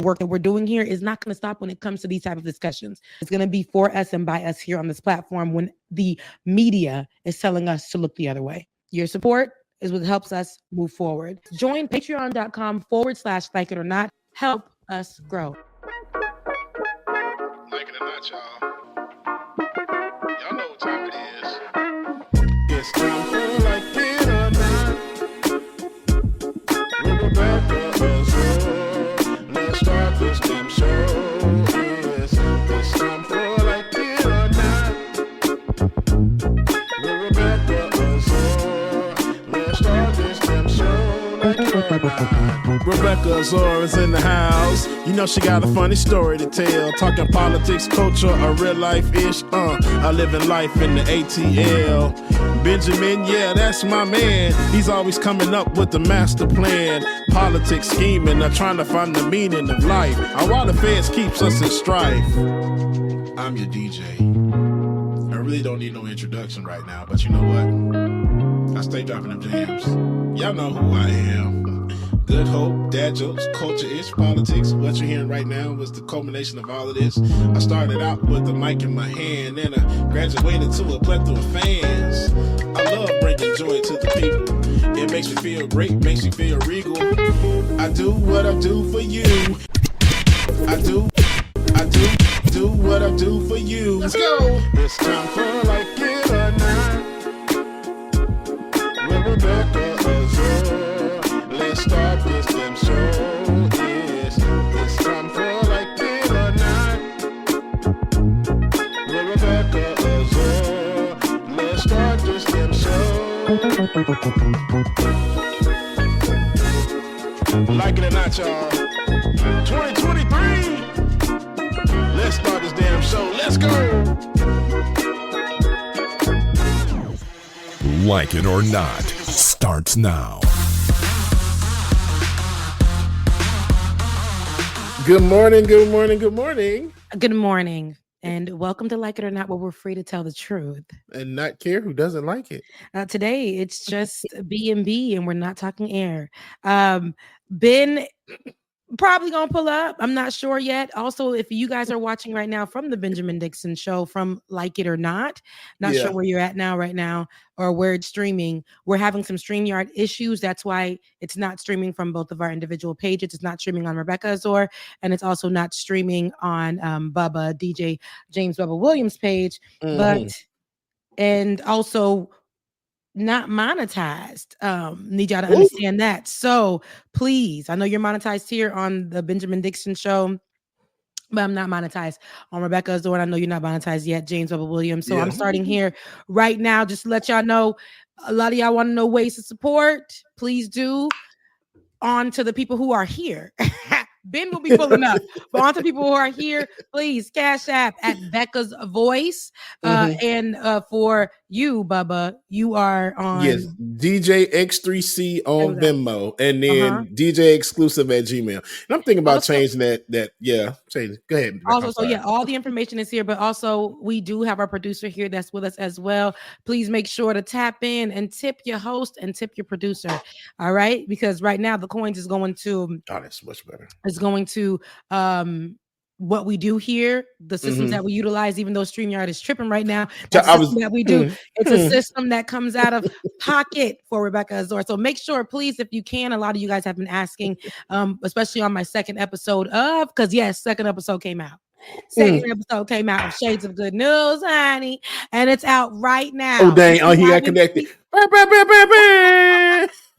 work that we're doing here is not going to stop when it comes to these type of discussions. It's going to be for us and by us here on this platform when the media is telling us to look the other way. Your support is what helps us move forward. Join patreon.com/like it or not. Help us grow. Like it or not, y'all. Y'all know what time it is. It's time for Like It or Not. With Rebecca Azor. Let's start this damn show. Yes, it's time for Like It or Not. With Rebecca Azor. Let's start this damn show. Like it or not. Rebecca Azor is in the house. You know she got a funny story to tell. Talking politics, culture, or real life-ish. I live in life in the ATL. Benjamin, yeah, that's my man. He's always coming up with the master plan. Politics, scheming, or trying to find the meaning of life. And while the feds keeps us in strife. I'm your DJ. I really don't need no introduction right now, but you know what? I stay dropping them jams. Y'all know who I am. Good hope, dad jokes, culture-ish, politics. What you're hearing right now was the culmination of all of this. I started out with the mic in my hand, and I graduated to a plethora of fans. I love bringing joy to the people. It makes me feel great, makes me feel regal. I do what I do for you. I do what I do for you. Let's go. It's time for Like It or Not. With Rebecca Azor. Let's start this damn show. Yes, it's time for Like It or Not. With Rebecca Azor. Let's start this damn show. Like it or not, y'all. 2023. Let's start this damn show. Let's go. Like It or Not starts now. Good morning, good morning, good morning. Good morning, and welcome to Like It or Not, where we're free to tell the truth. And not care who doesn't like it. Today, it's just B&B, and we're not talking air. Ben probably gonna pull up. I'm not sure yet. Also, if you guys are watching right now from the Benjamin Dixon show from Like It or Not sure where you're at right now, or where it's streaming. We're having some StreamYard issues. That's why it's not streaming from both of our individual pages. It's not streaming on Rebecca Azor, and it's also not streaming on Bubba, DJ James Bubba Williams page. And also not monetized. Need y'all to understand that. So please, I know you're monetized here on the Benjamin Dixon show, but I'm not monetized on Rebecca Azor. I know you're not monetized yet, James Bubba Williams. So I'm starting here right now just to let y'all know. A lot of y'all want to know ways to support. Please do. On to the people who are here. Ben will be pulling up, but on to people who are here, please Cash App at Becca's Voice. And for you, Bubba, you are on DJ X3C on Venmo, and then DJ Exclusive at Gmail. And I'm thinking about changing that. Change it. Go ahead. Also, all the information is here, but also we do have our producer here that's with us as well. Please make sure to tap in and tip your host and tip your producer. All right, because right now the coins is going to. Oh, that's much better. Is going to what we do here, the systems that we utilize, even though StreamYard is tripping right now. That we do. It's a system that comes out of pocket for Rebecca Azor. So make sure, please, if you can. A lot of you guys have been asking, especially on my second episode second episode came out. Second episode came out of Shades of Good News, honey, and it's out right now. Oh dang! Oh, he got connected.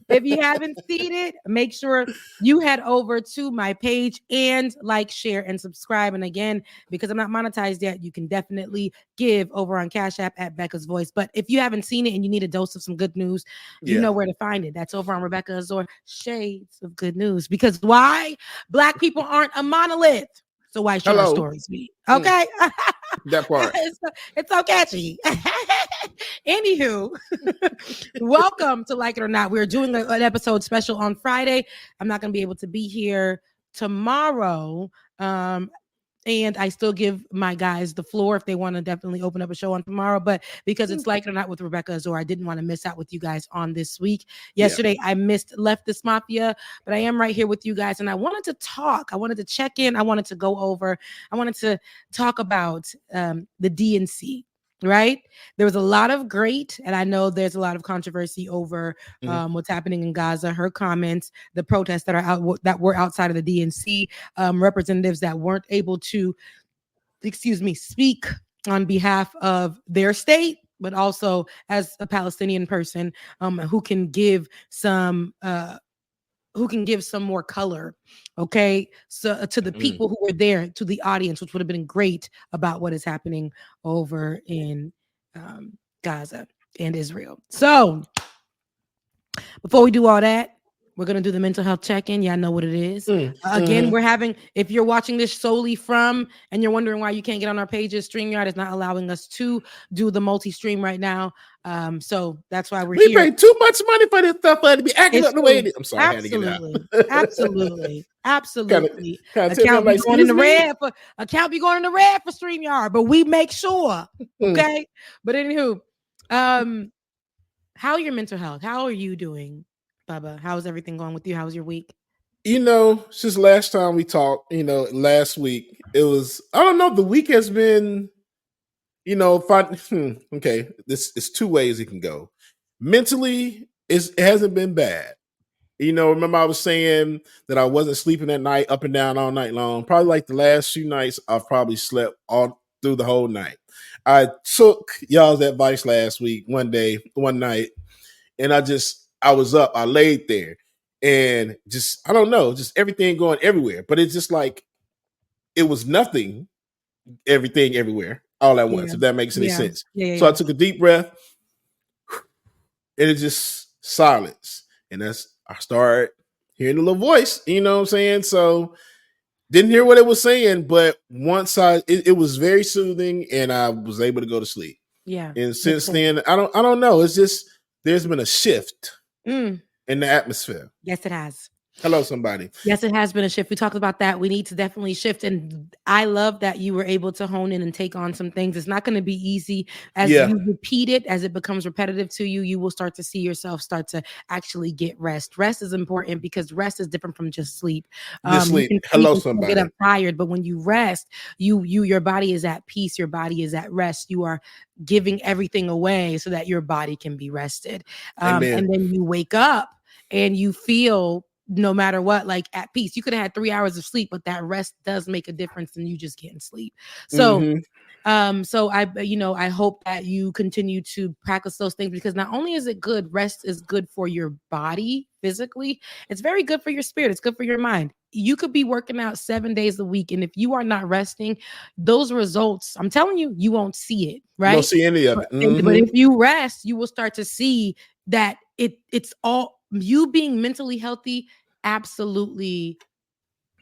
If you haven't seen it, make sure you head over to my page and like, share, and subscribe. And again, because I'm not monetized yet, you can definitely give over on Cash App at Becca's Voice. But if you haven't seen it and you need a dose of some good news, you know where to find it. That's over on Rebecca Azor, Shades of Good News. Because why? Black people aren't a monolith. So why should our stories be? Okay. That part. It's so catchy. Anywho, welcome to Like It or Not. We're doing an episode special on Friday. I'm not going to be able to be here tomorrow. And I still give my guys the floor if they want to definitely open up a show on tomorrow. But because it's Like It or Not with Rebecca Azor, I didn't want to miss out with you guys on this week. Yesterday, I missed Leftist Mafia, but I am right here with you guys. And I wanted to talk. I wanted to check in. I wanted to go over. I wanted to talk about the DNC. Right, there was a lot of great, and I know there's a lot of controversy over what's happening in Gaza. Her comments, the protests that are out that were outside of the DNC, representatives that weren't able to, speak on behalf of their state, but also as a Palestinian person who can give some more color, okay, so to the people who were there, to the audience, which would have been great about what is happening over in Gaza and Israel. So before we do all that, we're going to do the mental health check-in. Y'all know what it is. Again, we're having, if you're watching this solely from, and you're wondering why you can't get on our pages, StreamYard is not allowing us to do the multi-stream right now. So that's why we're we here. pay too much money for this stuff to be acting up the way it is. I'm sorry, Absolutely. I had to get it out. Absolutely. Account be going in the red for StreamYard, but we make sure. Okay. But anywho, how your mental health? How are you doing, Bubba? How's everything going with you? How's your week? Since last time we talked, last week, it was, I don't know, the week has been, okay, this is two ways it can go. Mentally, it hasn't been bad. Remember I was saying that I wasn't sleeping at night, up and down all night long. Probably like the last few nights, I've probably slept all through the whole night. I took y'all's advice last week, one night, and I was up, I laid there, and just, I don't know, just everything going everywhere. But it's just like, it was nothing, everything everywhere, all at once, if that makes any sense. So I took a deep breath, and it just silence. And I started hearing a little voice, you know what I'm saying? So didn't hear what it was saying, but once it was very soothing, and I was able to go to sleep. Yeah. And since then, I don't know. It's just, there's been a shift in the atmosphere. Yes, it has. Hello, somebody. Yes, it has been a shift. We talked about that. We need to definitely shift. And I love that you were able to hone in and take on some things. It's not going to be easy. As you repeat it, as it becomes repetitive to you, you will start to see yourself start to actually get rest. Rest is important because rest is different from just sleep. Sleep. Hello, somebody. Get up tired, but when you rest, your body is at peace. Your body is at rest. You are giving everything away so that your body can be rested. And then you wake up and you feel, no matter what, like at peace. You could have had 3 hours of sleep, but that rest does make a difference in you just getting sleep. So, so I hope that you continue to practice those things, because not only is it good, rest is good for your body physically, it's very good for your spirit. It's good for your mind. You could be working out 7 days a week, and if you are not resting, those results, I'm telling you, you won't see it, right? You won't see any of it. But if you rest, you will start to see that it's all, you being mentally healthy absolutely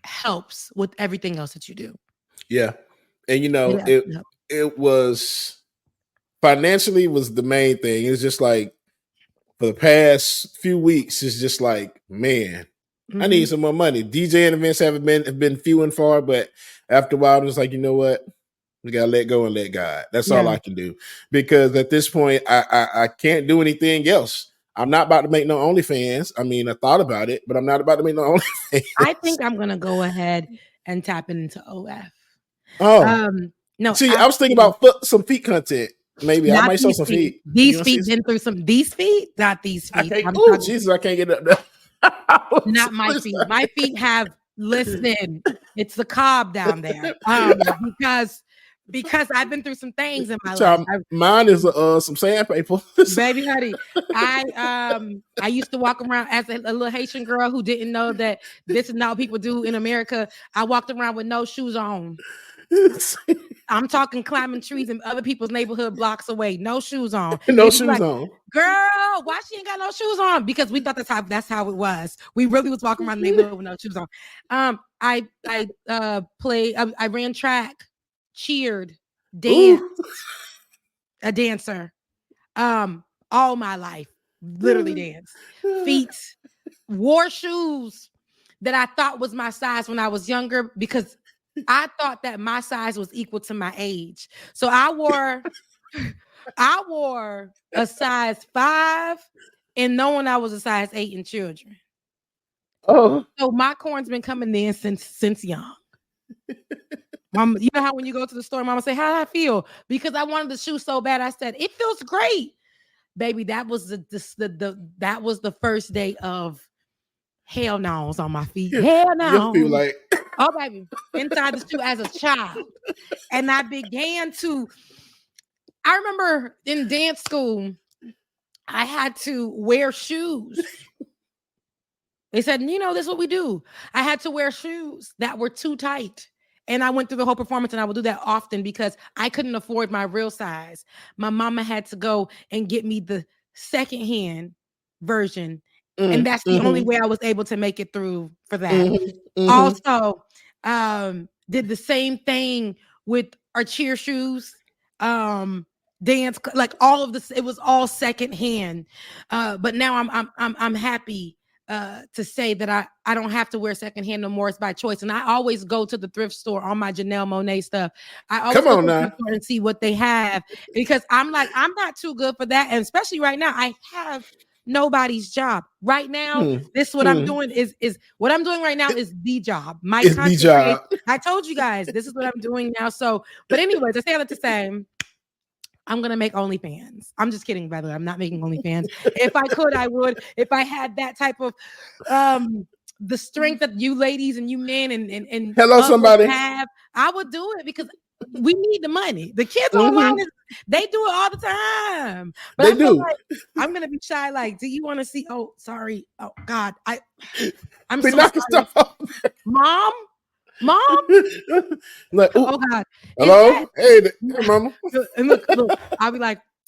helps with everything else that you do. Yeah. And it was financially was the main thing. It's just like, for the past few weeks, it's just like, man, I need some more money. DJing events have been few and far, but after a while, I'm just like, you know what? We gotta let go and let God. That's all I can do. Because at this point, I can't do anything else. I'm not about to make no OnlyFans. I mean, I thought about it, but I'm not about to make no OnlyFans. I think I'm gonna go ahead and tap into OF. No. See, I was thinking about some feet content. Maybe I might show some feet. These feet been through some. These feet, not these feet. Jesus, I can't get up there. Not my feet. My feet have. Listen, it's the cob down there. Because I've been through some things in my life. Mine is some sandpaper. Baby honey, I used to walk around as a little Haitian girl who didn't know that this is not what people do in America. I walked around with no shoes on. I'm talking climbing trees in other people's neighborhood blocks away, no shoes on. No shoes on. Girl, why she ain't got no shoes on? Because we thought that's how it was. We really was walking around the neighborhood with no shoes on. I ran track, cheered, danced, a dancer. All my life, literally danced. Feet, wore shoes that I thought was my size when I was younger, because I thought that my size was equal to my age. So I wore a size 5 and knowing I was a size 8 in children. Oh, So my corn's been coming in since young. Mama, you know how when you go to the store, mama say, "How do I feel?" Because I wanted the shoe so bad, I said, "It feels great." Baby, that was that was the first day of hell no's on my feet. Hell you feel no. like Oh, baby, inside the shoe as a child. And I began to, I remember in dance school, I had to wear shoes. They said, this is what we do. I had to wear shoes that were too tight. And I went through the whole performance, and I would do that often because I couldn't afford my real size. My mama had to go and get me the secondhand version. And that's the only way I was able to make it through for that. Also, did the same thing with our cheer shoes. Dance, like all of this, it was all secondhand. But now I'm happy to say that I don't have to wear secondhand no more. It's by choice. And I always go to the thrift store on my Janelle Monáe stuff. I always go to the thrift store and see what they have because I'm like, I'm not too good for that. And especially right now, I have nobody's job. Right now, this is what I'm doing is what I'm doing right now is the job. My content creation. I told you guys, this is what I'm doing now. So, but anyways, I say that to say, I'm going to make OnlyFans. I'm just kidding, by the way. I'm not making OnlyFans. If I could, I would. If I had that type of the strength that you ladies and you men and hello somebody have, I would do it because we need the money. The kids online, they do it all the time. But they do. Like, I'm going to be shy. Like, do you want to see? Oh, sorry. Oh, God. I'm so sorry. Mom? Like, oh God. Hello? Hey, mama. And look,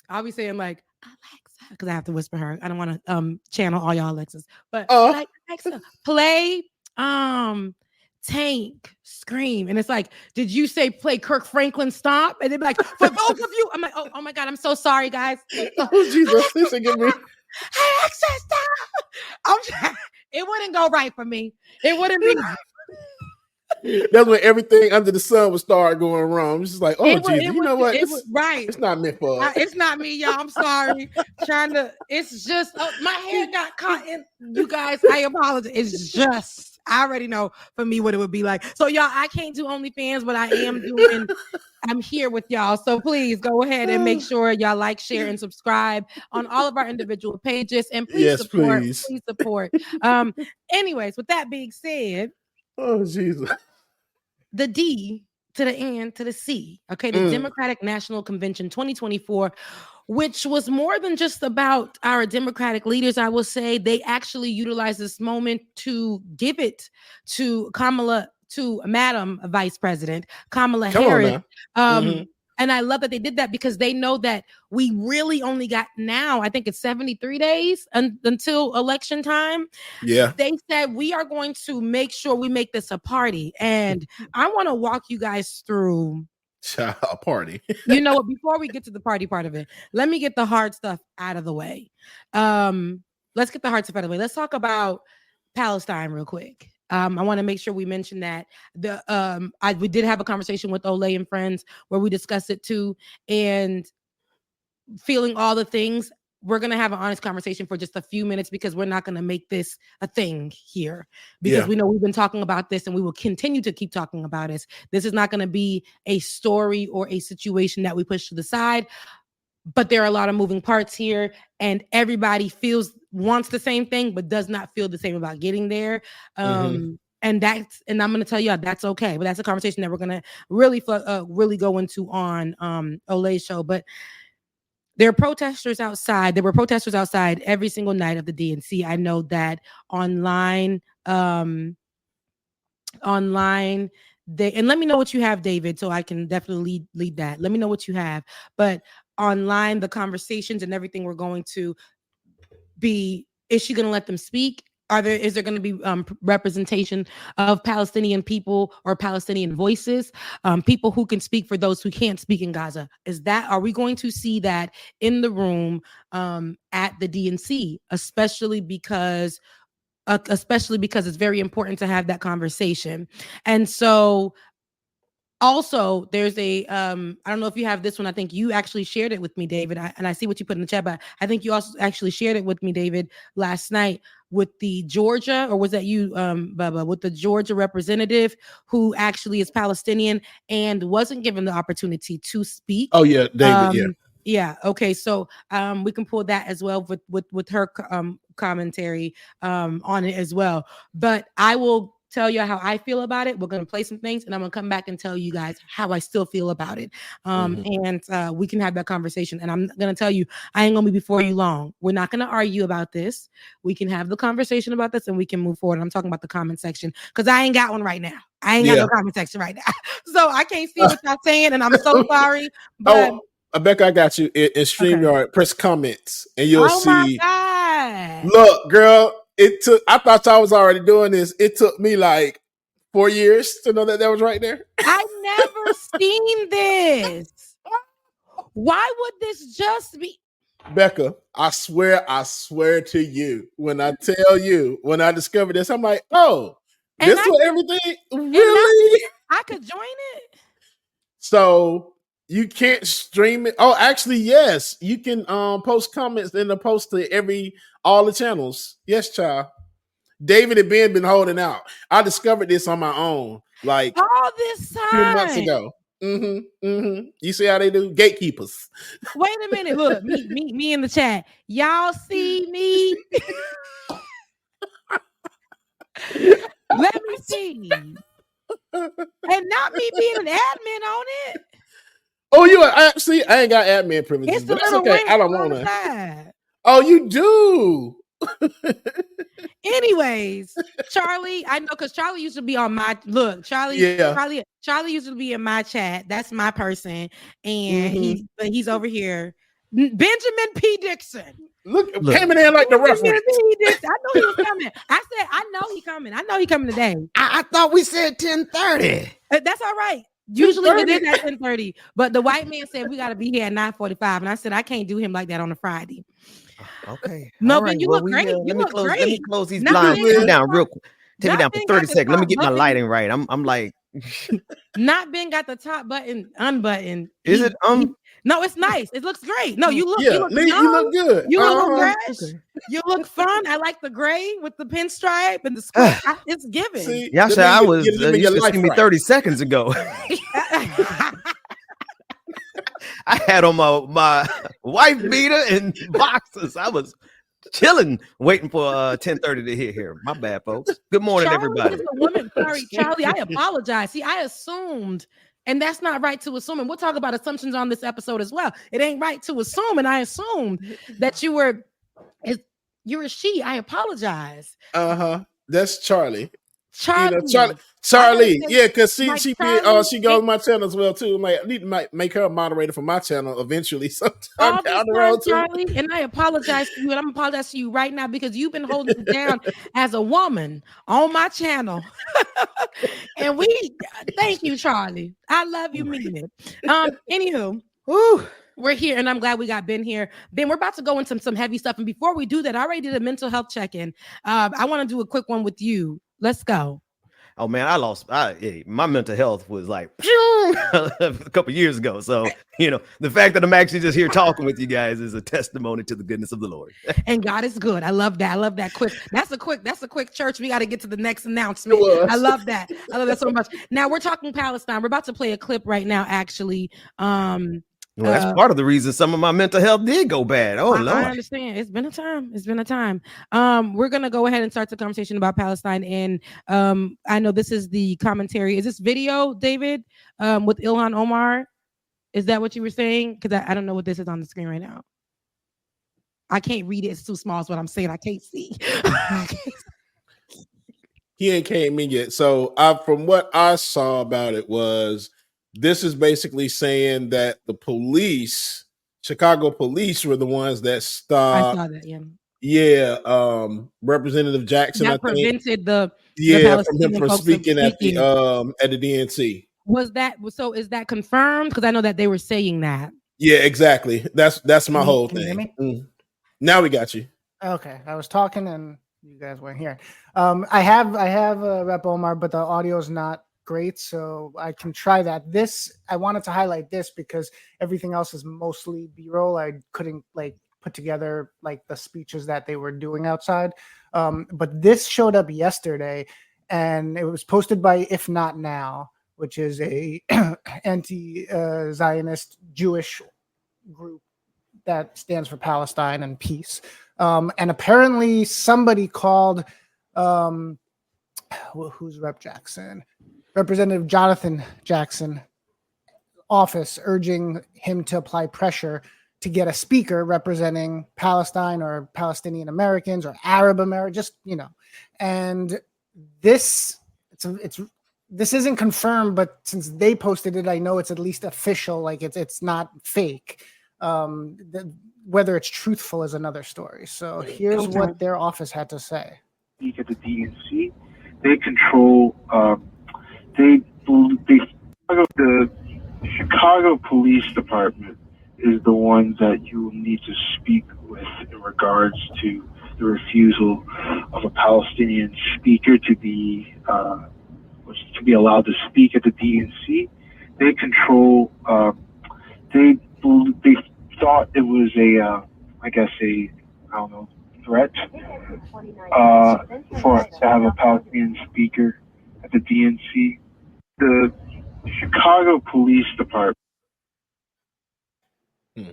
I'll be saying like, Alexa, because I have to whisper her. I don't want to channel all y'all Alexas, but like Alexa, play Tank Scream. And it's like, did you say play Kirk Franklin Stomp? And they're like, for both of you. I'm like, oh my God, I'm so sorry, guys. Oh Jesus, this get me. Alexa, stop. It wouldn't go right for me. It wouldn't be right. That's when everything under the sun would start going wrong. It's just like, oh Jesus, you know what? Right. It's not meant for us. It's not me, y'all. I'm sorry. It's just my hair got caught in. You guys, I apologize. It's just, I already know for me what it would be like. So y'all, I can't do OnlyFans, but I'm here with y'all. So please go ahead and make sure y'all like, share, and subscribe on all of our individual pages. And please support. Please support. Anyways, with that being said, oh Jesus. The D to the N to the C. Okay, the Democratic National Convention 2024, which was more than just about our Democratic leaders, I will say. They actually utilized this moment to give it to Madam Vice President Kamala Harris. And I love that they did that because they know that we really only got now, I think it's 73 days until election time. Yeah. They said we are going to make sure we make this a party. And I want to walk you guys through a party. You know what? Before we get to the party part of it, let me get the hard stuff out of the way. Let's get the hard stuff out of the way. Let's talk about Palestine real quick. I want to make sure we mention that we did have a conversation with Olay and friends where we discussed it too, and feeling all the things. We're going to have an honest conversation for just a few minutes because we're not going to make this a thing here because we know we've been talking about this and we will continue to keep talking about it. This is not going to be a story or a situation that we push to the side, but there are a lot of moving parts here and everybody wants the same thing, but does not feel the same about getting there. And I'm going to tell you that's okay. But that's a conversation that we're going to really go into on Olay's show. But there were protesters outside every single night of the DNC. I know that online, and let me know what you have, David, so I can definitely lead that. Let me know what you have. But online, the conversations and everything we're going to be, is she going to let them speak? Is there going to be representation of Palestinian people or Palestinian voices, people who can speak for those who can't speak in Gaza? Are we going to see that in the room at the DNC, especially because it's very important to have that conversation? And so Also, there's a I don't know if you have this one. I think you actually shared it with me, David. And I see what you put in the chat, but I think you also actually shared it with me, David, last night with the Georgia, or was that you, Bubba, with the Georgia representative who actually is Palestinian and wasn't given the opportunity to speak. Oh yeah, David. Yeah. Okay. So we can pull that as well with her commentary on it as well. But I will tell you how I feel about it. We're going to play some things and I'm going to come back and tell you guys how I still feel about it. And we can have that conversation. And I'm going to tell you, I ain't going to be before you long. We're not going to argue about this. We can have the conversation about this and we can move forward. I'm talking about the comment section because I ain't got one right now. I ain't got no comment section right now. So I can't see what y'all saying and I'm so sorry. But Rebecca, I got you in StreamYard. Okay. Press comments and you'll see. Oh my God. Look, girl. I thought y'all was already doing this. It took me like 4 years to know that was right there. I never seen this. Why would this just be? Becca, I swear to you, when I discovered this, I'm like, oh, this is everything really? I could join it. So you can't stream it. Oh, actually, yes. You can post comments and post to all the channels. Yes, child. David and Ben been holding out. I discovered this on my own, like all this time, 2 months ago. You see how they do? Gatekeepers. Wait a minute. Look, me in the chat. Y'all see me? Let me see. And not me being an admin on it. Oh, I ain't got admin privileges, but that's okay. I don't want to. Oh, you do. Anyways, Charlie, I know because Charlie used to be on my Charlie used to be in my chat. That's my person, and he's over here. Benjamin P. Dixon. Look, came in like the reference. I know he was coming. I said, I know he coming. I know he coming today. I thought we said 10:30. That's all right. Usually it is at 10:30, but the white man said we got to be here at 9:45, and I said I can't do him like that on a Friday. Okay. No, but you look great. You look great. Let me close these blinds. Take me down real quick. Take me down for 30 seconds. Let me get my lighting right. I'm like. Not Ben got the top button unbuttoned. Is it? No, it's nice. It looks great. No, you look. Yeah, you look good. You look fresh. Okay. You look fun. I like the gray with the pinstripe and the square. It's giving. See, Yasha, I was. You just seen me 30 seconds ago. I had on my wife beater and boxers. I was chilling, waiting for 10:30 to hit here. My bad, folks. Good morning, Charlie everybody. Is the woman. Sorry, Charlie. I apologize. See, I assumed, and that's not right to assume. And we'll talk about assumptions on this episode as well. It ain't right to assume, and I assumed that you're a she. I apologize. That's Charlie. Charlie. Yeah, because she goes on my channel as well too. I need to make her a moderator for my channel eventually. Sometime down the road, Charlie, and I apologize to you, and I'm apologizing to you right now because you've been holding it down as a woman on my channel. And thank you, Charlie. I love you, mean it. Anywho, we're here, and I'm glad we got Ben here. Ben, we're about to go into some heavy stuff, and before we do that, I already did a mental health check-in. I want to do a quick one with you. Let's go. Oh man, my mental health was like a couple years ago. So, the fact that I'm actually just here talking with you guys is a testimony to the goodness of the Lord. And God is good. I love that. I love that quick. That's a quick church. We got to get to the next announcement. I love that. I love that so much. Now we're talking Palestine. We're about to play a clip right now, actually. Well, that's part of the reason some of my mental health did go bad. Oh, Lord. I understand. It's been a time. We're going to go ahead and start the conversation about Palestine. And I know this is the commentary. Is this video, David, with Ilhan Omar? Is that what you were saying? Because I don't know what this is on the screen right now. I can't read it. It's too small. Is what I'm saying. I can't see. He ain't came in yet. So from what I saw about it was, this is basically saying that the police, Chicago police, were the ones that stopped. I saw that, Representative Jackson, that prevented the from him from speaking at the DNC. Was that so? Is that confirmed? Because I know that they were saying that. Yeah, exactly. That's my whole thing. Now we got you. Okay, I was talking and you guys weren't here. I have Rep Omar, but the audio is not great, so I can try that. I wanted to highlight this because everything else is mostly B-roll. I couldn't put together the speeches that they were doing outside. But this showed up yesterday, and it was posted by If Not Now, which is a anti-Zionist Jewish group that stands for Palestine and peace. And apparently somebody called, who's Rep Jackson? Representative Jonathan Jackson office, urging him to apply pressure to get a speaker representing Palestine or Palestinian Americans or Arab Americans, and this isn't confirmed, but since they posted it, I know it's at least official. It's not fake. Whether it's truthful is another story. So here's what their office had to say. At the DNC, they control. The Chicago Police Department is the ones that you will need to speak with in regards to the refusal of a Palestinian speaker to be allowed to speak at the DNC. They control. They thought it was a threat to have a Palestinian speaker at the DNC. The Chicago Police Department.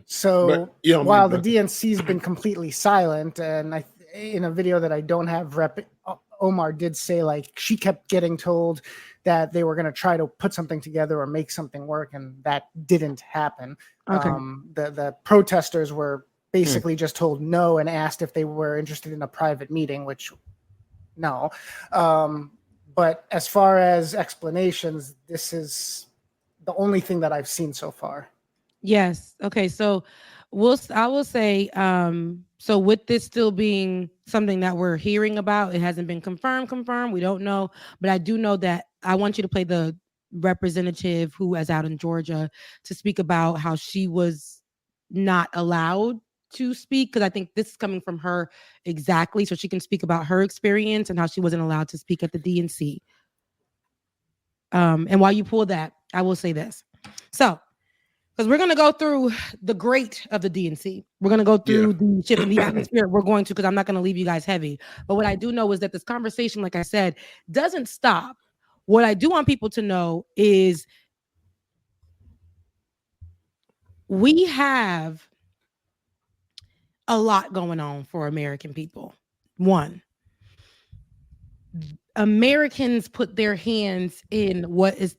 So while the DNC's been completely silent, and in a video that I don't have, Rep Omar did say she kept getting told that they were going to try to put something together or make something work, and that didn't happen. Okay. The protesters were basically just told no and asked if they were interested in a private meeting, which no. But as far as explanations, this is the only thing that I've seen so far. Yes. Okay. So I will say, so with this still being something that we're hearing about, it hasn't been confirmed. We don't know, but I do know that I want you to play the representative who is out in Georgia to speak about how she was not allowed to speak, because I think this is coming from her exactly, so she can speak about her experience and how she wasn't allowed to speak at the DNC. And while you pull that, I will say this. So, because we're going to go through the great of the DNC. We're going to go through the shift in the atmosphere. We're going to, because I'm not going to leave you guys heavy. But what I do know is that this conversation, like I said, doesn't stop. What I do want people to know is we have a lot going on for American people. One, Americans put their hands in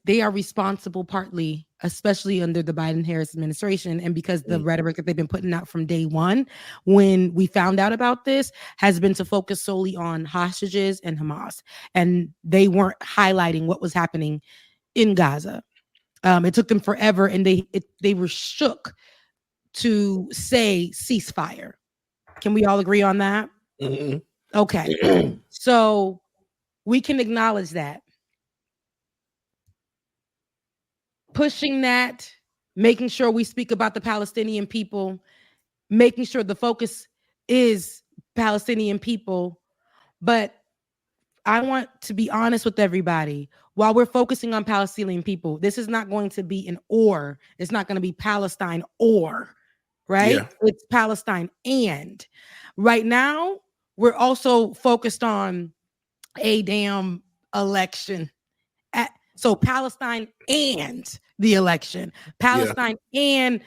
they are responsible partly, especially under the Biden-Harris administration, and because the rhetoric that they've been putting out from day one when we found out about this has been to focus solely on hostages and Hamas, and they weren't highlighting what was happening in Gaza. It took them forever, and they were shook to say ceasefire. Can we all agree on that? Mm-hmm. Okay. So we can acknowledge that. Pushing that, making sure we speak about the Palestinian people, making sure the focus is Palestinian people. But I want to be honest with everybody. While we're focusing on Palestinian people, this is not going to be an or. It's not going to be Palestine or, right? Yeah. It's Palestine and. Right now, we're also focused on a damn election. So Palestine and the election, Palestine and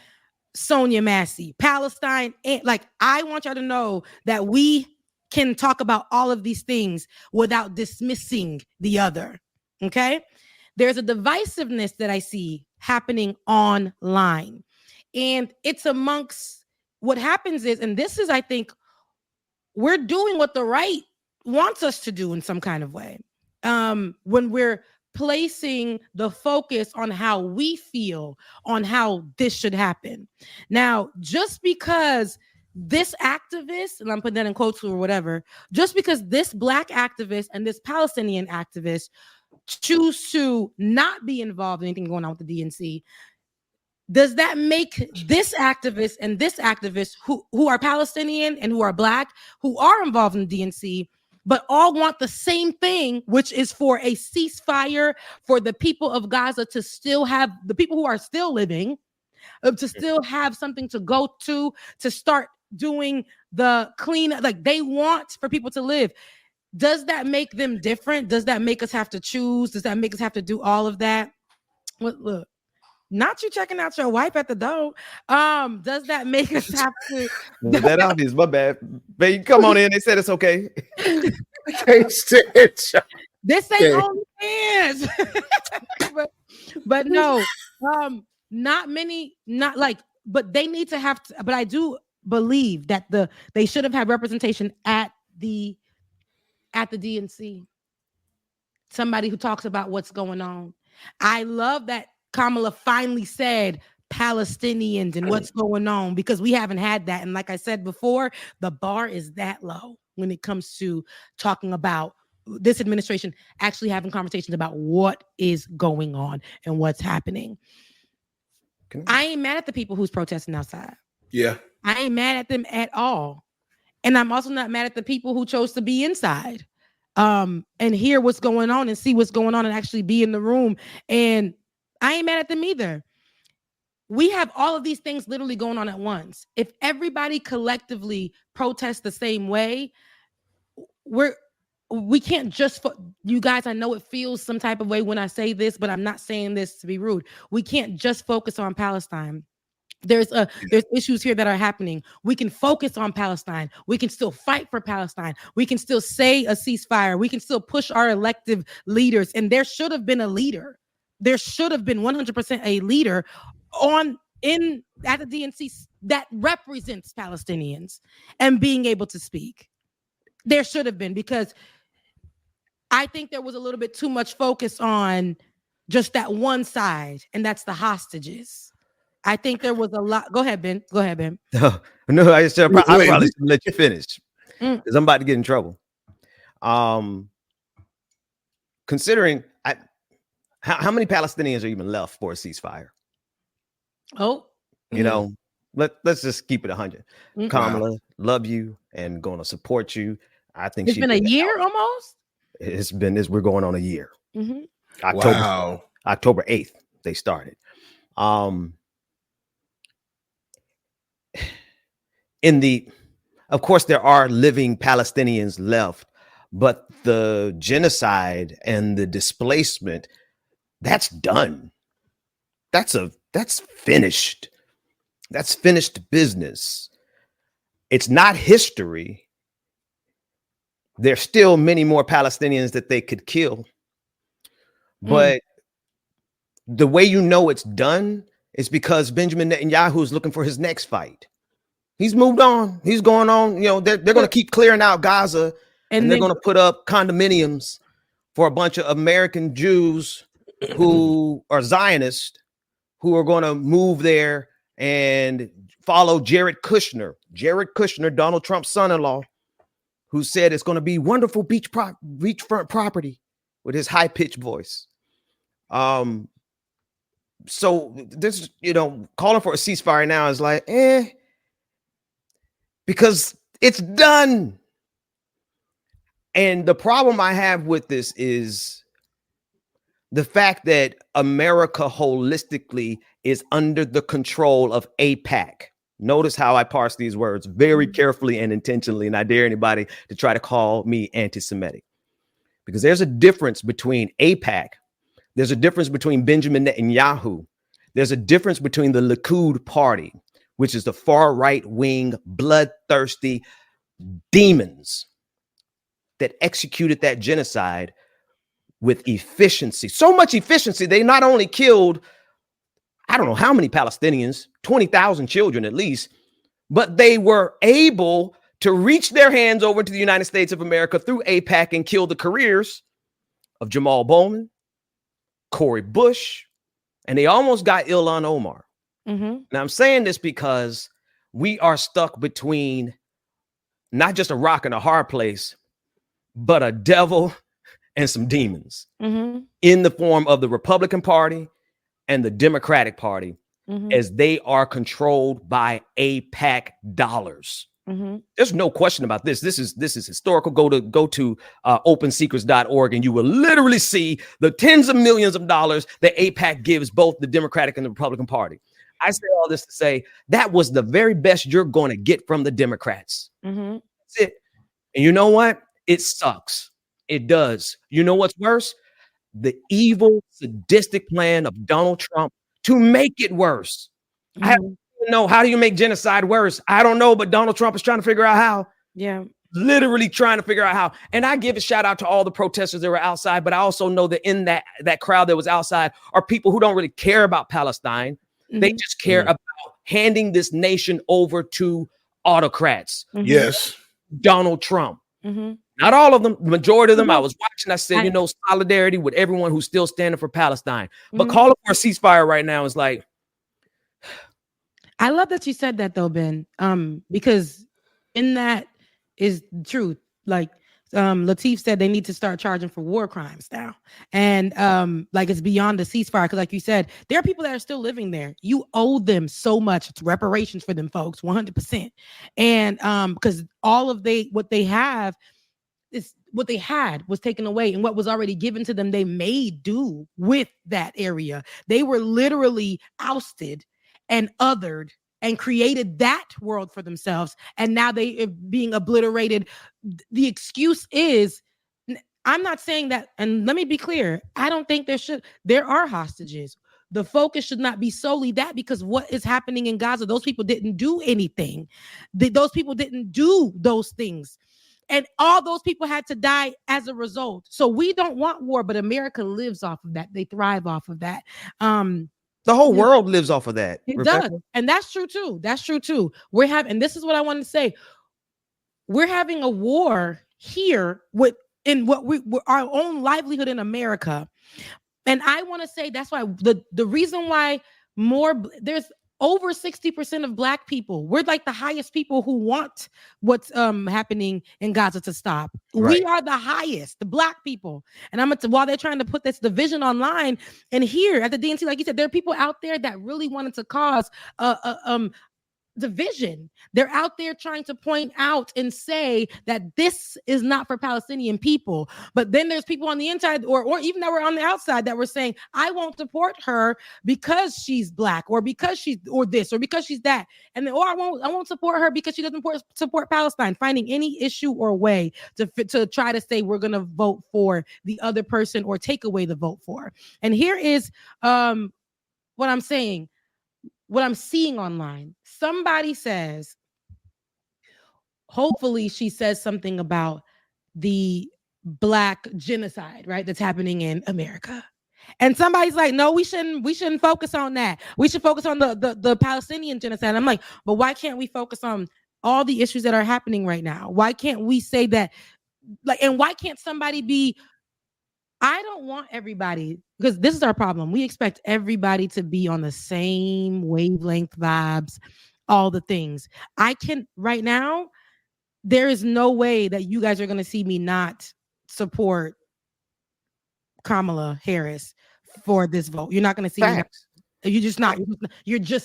Sonia Massey, Palestine and I want y'all to know that we can talk about all of these things without dismissing the other. Okay. There's a divisiveness that I see happening online, and it's amongst what happens is, and this is, I think, we're doing what the right wants us to do in some kind of way. When we're placing the focus on how we feel, on how this should happen. Now, just because this activist, and I'm putting that in quotes or whatever, just because this Black activist and this Palestinian activist choose to not be involved in anything going on with the DNC, does that make this activist and this activist who are Palestinian and who are Black, who are involved in the DNC, but all want the same thing, which is for a ceasefire, for the people of Gaza to still have, the people who are still living, to still have something to go to start doing the clean, like they want for people to live. Does that make them different? Does that make us have to choose? Does that make us have to do all of that? Look, not you checking out your wife at the door. Does that make us have to? That obvious, my bad. Babe, come on in. They said it's okay. Can't stand you. This ain't only hands. but no, not many, not like, but they need to have to, but I do believe that they should have had representation at the DNC. Somebody who talks about what's going on. I love that Kamala finally said Palestinians and what's going on, because we haven't had that. And like I said before, the bar is that low when it comes to talking about this administration actually having conversations about what is going on and what's happening. I ain't mad at the people who's protesting outside. Yeah. I ain't mad at them at all. And I'm also not mad at the people who chose to be inside and hear what's going on and see what's going on and actually be in the room. And I ain't mad at them either. We have all of these things literally going on at once. If everybody collectively protests the same way, we can't just, you guys, I know it feels some type of way when I say this, but I'm not saying this to be rude. We can't just focus on Palestine. There's issues here that are happening. We can focus on Palestine. We can still fight for Palestine. We can still say a ceasefire. We can still push our elective leaders. And there should have been a leader. There should have been 100% a leader at the DNC that represents Palestinians and being able to speak. There should have been, because I think there was a little bit too much focus on just that one side, and that's the hostages. I think there was a lot. Go ahead, Ben. No, I probably should let you finish because I'm about to get in trouble. Considering how many Palestinians are even left for a ceasefire? Oh, you know, let's just keep it 100. Kamala, love you and going to support you. I think it's been a year almost. We're going on a year. Wow. October 8th, they started. Of course, there are living Palestinians left, but the genocide and the displacement, that's done. That's finished. That's finished business. It's not history. There's still many more Palestinians that they could kill. But the way you know it's done is because Benjamin Netanyahu is looking for his next fight. He's moved on. He's going on. You know, they're going to keep clearing out Gaza, and they're going to put up condominiums for a bunch of American Jews who are Zionists, who are going to move there and follow Jared Kushner, Donald Trump's son-in-law, who said it's going to be wonderful beachfront property with his high-pitched voice. So this, calling for a ceasefire now is like, because it's done. And the problem I have with this is the fact that America holistically is under the control of AIPAC. Notice how I parse these words very carefully and intentionally, and I dare anybody to try to call me anti-Semitic. Because there's a difference between AIPAC. There's a difference between Benjamin Netanyahu. There's a difference between the Likud party, which is the far right wing, bloodthirsty demons that executed that genocide with efficiency. So much efficiency, they not only killed, I don't know how many Palestinians, 20,000 children at least, but they were able to reach their hands over to the United States of America through AIPAC and kill the careers of Jamal Bowman, Corey Bush, and they almost got Ilhan Omar. Now, I'm saying this because we are stuck between not just a rock and a hard place, but a devil and some demons in the form of the Republican Party and the Democratic Party, as they are controlled by AIPAC dollars. There's no question about this. This is historical. Go to opensecrets.org and you will literally see the tens of millions of dollars that AIPAC gives both the Democratic and the Republican Party. I say all this to say that was the very best you're going to get from the Democrats. That's it. And you know what? It sucks. It does. You know what's worse? The evil, sadistic plan of Donald Trump to make it worse. I don't know. How do you make genocide worse? I don't know, but Donald Trump is trying to figure out how. Yeah. Literally trying to figure out how. And I give a shout out to all the protesters that were outside, but I also know that in that crowd that was outside are people who don't really care about Palestine. They just care about handing this nation over to autocrats. Yes. Donald Trump. Not all of them, the majority of them. I was watching, I said, solidarity with everyone who's still standing for Palestine. But calling for a ceasefire right now is like. I love that you said that though, Ben, because in that is truth. Like Lateef said, they need to start charging for war crimes now. And like it's beyond the ceasefire. Because like you said, there are people that are still living there. You owe them so much. It's reparations for them folks, 100%. And because all of what they have is what they had was taken away, and what was already given to them, they made do with that area. They were literally ousted and othered and created that world for themselves. And now they are being obliterated. The excuse is, I'm not saying that, and let me be clear, I don't think there are hostages. The focus should not be solely that, because what is happening in Gaza, those people didn't do anything. Those people didn't do those things. And all those people had to die as a result. So we don't want war, but America lives off of that. They thrive off of that. The whole world lives off of that. It does. And that's true too. That's true too. And this is what I wanted to say. We're having a war here in our own livelihood in America. And I want to say that's why the reason why there's over 60% of Black people. We're like the highest people who want what's happening in Gaza to stop. Right. We are the highest, the Black people. And while they're trying to put this division online, and here at the DNC, like you said, there are people out there that really wanted to cause division. They're out there trying to point out and say that this is not for Palestinian people. But then there's people on the inside or even that were on the outside that were saying, I won't support her because she's Black, or because she's or this, or because she's that. And then, I won't support her because she doesn't support Palestine, finding any issue or way to try to say we're going to vote for the other person or take away the vote for. And here is what I'm saying. What I'm seeing online, somebody says, hopefully she says something about the Black genocide, right? That's happening in America. And somebody's like, no, we shouldn't focus on that. We should focus on the Palestinian genocide. And I'm like, but why can't we focus on all the issues that are happening right now? Why can't we say that? And why can't somebody I don't want everybody, because this is our problem. We expect everybody to be on the same wavelength vibes, all the things. Right now, there is no way that you guys are going to see me not support Kamala Harris for this vote. You're not going to see me. You're just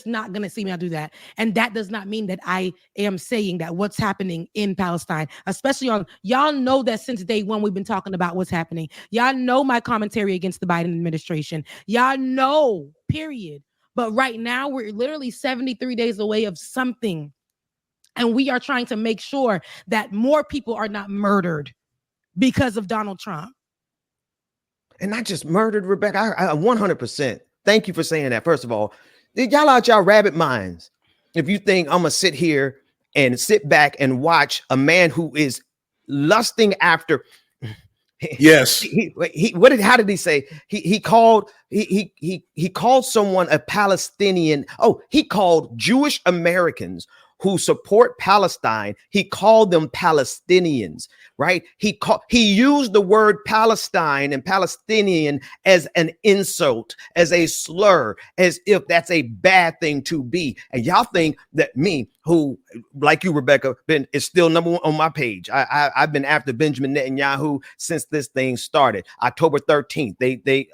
not going to see me do that. And that does not mean that I am saying that what's happening in Palestine, especially y'all know that since day one, we've been talking about what's happening. Y'all know my commentary against the Biden administration. Y'all know, period. But right now, we're literally 73 days away of something. And we are trying to make sure that more people are not murdered because of Donald Trump. And not just murdered, Rebecca. I 100%. Thank you for saying that. First of all, y'all out y'all rabbit minds. If you think I'm gonna sit here and sit back and watch a man who is lusting after, yes, how did he say? He called someone a Palestinian. Oh, he called Jewish Americans who support Palestine, he called them Palestinians, right? He used the word Palestine and Palestinian as an insult, as a slur, as if that's a bad thing to be. And y'all think that me, who, like you, Rebecca, is still number one on my page. I've been after Benjamin Netanyahu since this thing started. October 13th,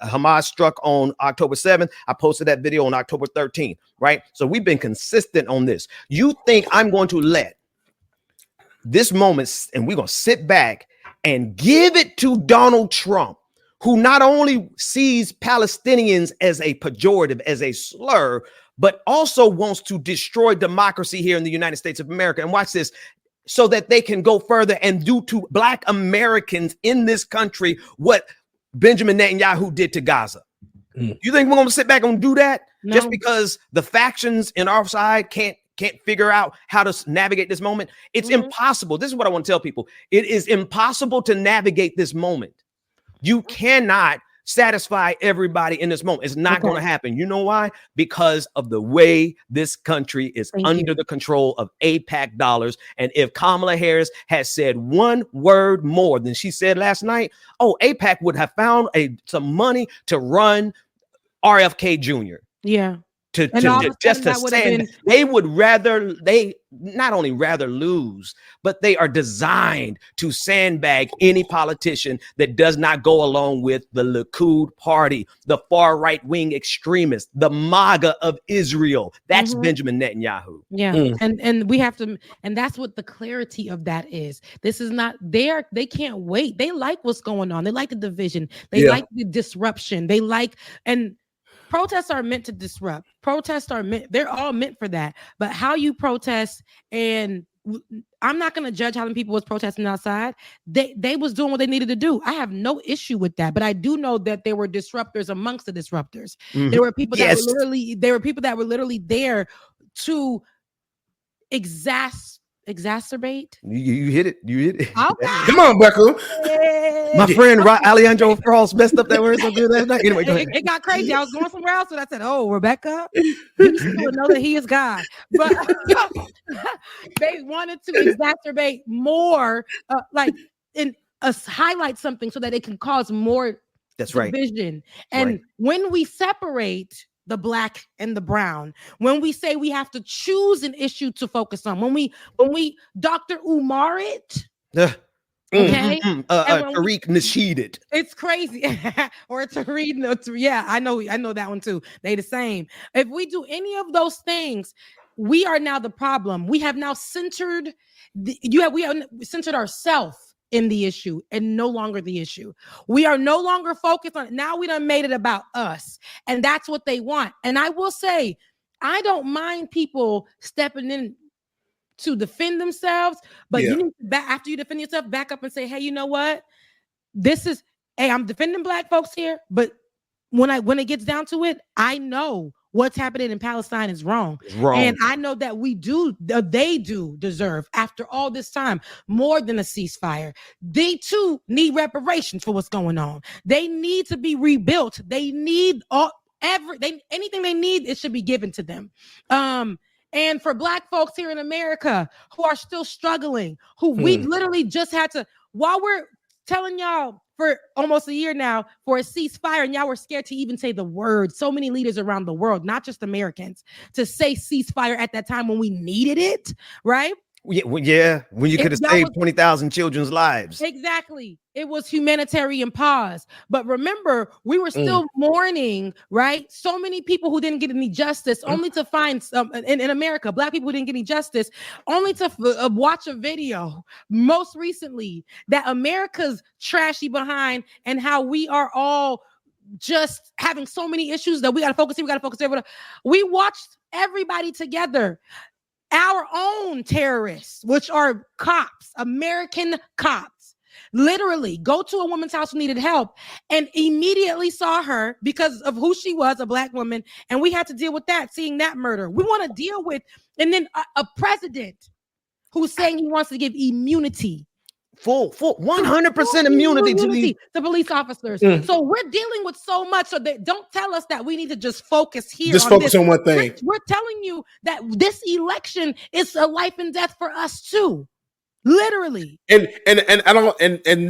Hamas struck on October 7th. I posted that video on October 13th, right? So we've been consistent on this. You think I'm going to let this moment, and we're going to sit back and give it to Donald Trump, who not only sees Palestinians as a pejorative, as a slur, but also wants to destroy democracy here in the United States of America. And watch this, so that they can go further and do to Black Americans in this country what Benjamin Netanyahu did to Gaza. You think we're going to sit back and do that just because the factions in our side can't figure out how to navigate this moment? It's impossible. This is what I want to tell people. It is impossible to navigate this moment. You cannot satisfy everybody in this moment. It's not going to happen. You know why? Because of the way this country is under the control of AIPAC dollars. And if Kamala Harris has said one word more than she said last night, AIPAC would have found some money to run RFK Jr. Yeah. To stand, they not only rather lose, but they are designed to sandbag any politician that does not go along with the Likud party, the far right wing extremists, the MAGA of Israel. That's Benjamin Netanyahu. Yeah. And we have to, and that's what the clarity of that is. This is not there. They can't wait. They like what's going on. They like the division. They like the disruption. Protests are meant to disrupt. They're all meant for that. But how you protest, and I'm not going to judge how many people was protesting outside. They was doing what they needed to do. I have no issue with that. But I do know that there were disruptors amongst the disruptors. There were people that were literally there to exacerbate. You hit it. Okay. Come on, Becca. My friend Alejandro Frost messed up that word so good last night. Anyway, go ahead. It got crazy. I was going somewhere else, and I said, Rebecca, you still know that he is God. But they wanted to exacerbate more, highlight something so that it can cause more division. And when we separate the Black and the brown, when we say we have to choose an issue to focus on, when we Dr. Umar it, Tariq Nasheed. It's crazy. Or Tariq, I know that one too. They the same. If we do any of those things, we are now the problem. We have now centered centered ourselves in the issue and no longer the issue. We are no longer focused on it. Now we done made it about us. And that's what they want. And I will say, I don't mind people stepping in to defend themselves, but you need to after you defend yourself, back up and say, hey, you know what? I'm defending Black folks here, but when it gets down to it, I know what's happening in Palestine is wrong. And I know that they do deserve, after all this time, more than a ceasefire. They too need reparations for what's going on. They need to be rebuilt. They need anything they need, it should be given to them. And for Black folks here in America who are still struggling, who we literally just had to, while we're telling y'all for almost a year now for a ceasefire, and y'all were scared to even say the word. So many leaders around the world, not just Americans, to say ceasefire at that time when we needed it, right? When you could have saved 20,000 children's lives. Exactly. It was humanitarian pause. But remember, we were still mourning, right? So many people who didn't get any justice, only to find in America, Black people who didn't get any justice, only to watch a video most recently that America's trashy behind, and how we are all just having so many issues that we got to focus here. We watched everybody together. Our own terrorists, which are cops, American cops, literally go to a woman's house who needed help and immediately saw her because of who she was, a Black woman. And we had to deal with that, seeing that murder. We want to deal with, and then a president who's saying he wants to give immunity. Full 100% immunity to police officers. So we're dealing with so much. So they don't tell us that we need to just focus here. Just focus on one thing. We're telling you that this election is a life and death for us too. Literally. And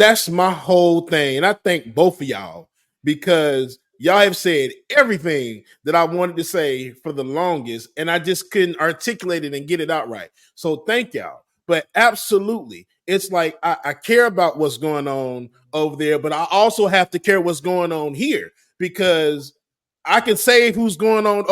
that's my whole thing. And I thank both of y'all, because y'all have said everything that I wanted to say for the longest, and I just couldn't articulate it and get it out right. So thank y'all. But absolutely, it's like I care about what's going on over there, but I also have to care what's going on here, because I can save what's going on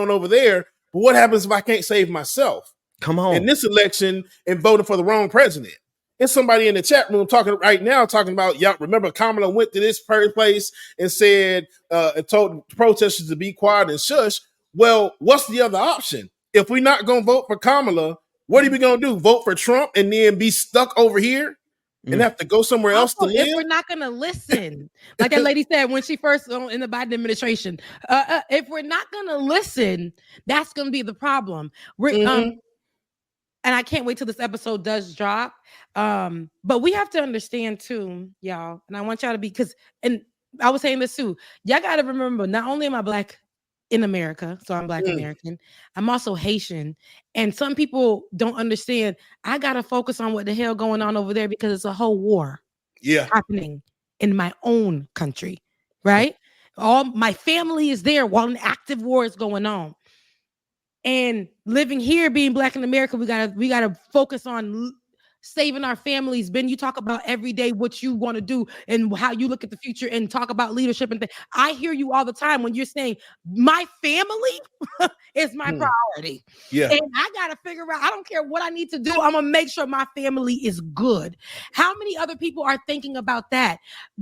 over there. But what happens if I can't save myself? Come on. in this election and voting for the wrong president. There's somebody in the chat room talking about, y'all remember Kamala went to this place and said, and told protesters to be quiet and shush. Well, what's the other option? If we're not going to vote for Kamala, what are we going to do? Vote for Trump and then be stuck over here and have to go somewhere else to live? If we're not going to listen, like that lady said when she first in the Biden administration, if we're not going to listen, that's going to be the problem. And I can't wait till this episode does drop. But we have to understand too, y'all, and I want y'all to be, and I was saying this too, y'all got to remember, not only am I Black in America, so I'm Black American, I'm also Haitian. And some people don't understand, I got to focus on what the hell going on over there because it's a whole war happening in my own country, right? All my family is there while an active war is going on. And living here, being Black in America, we gotta focus on saving our families. Ben, you talk about every day what you want to do and how you look at the future and talk about leadership and things. I hear you all the time when you're saying my family is my priority. Yeah. And I gotta figure out, I don't care what I need to do, I'm gonna make sure my family is good. How many other people are thinking about that?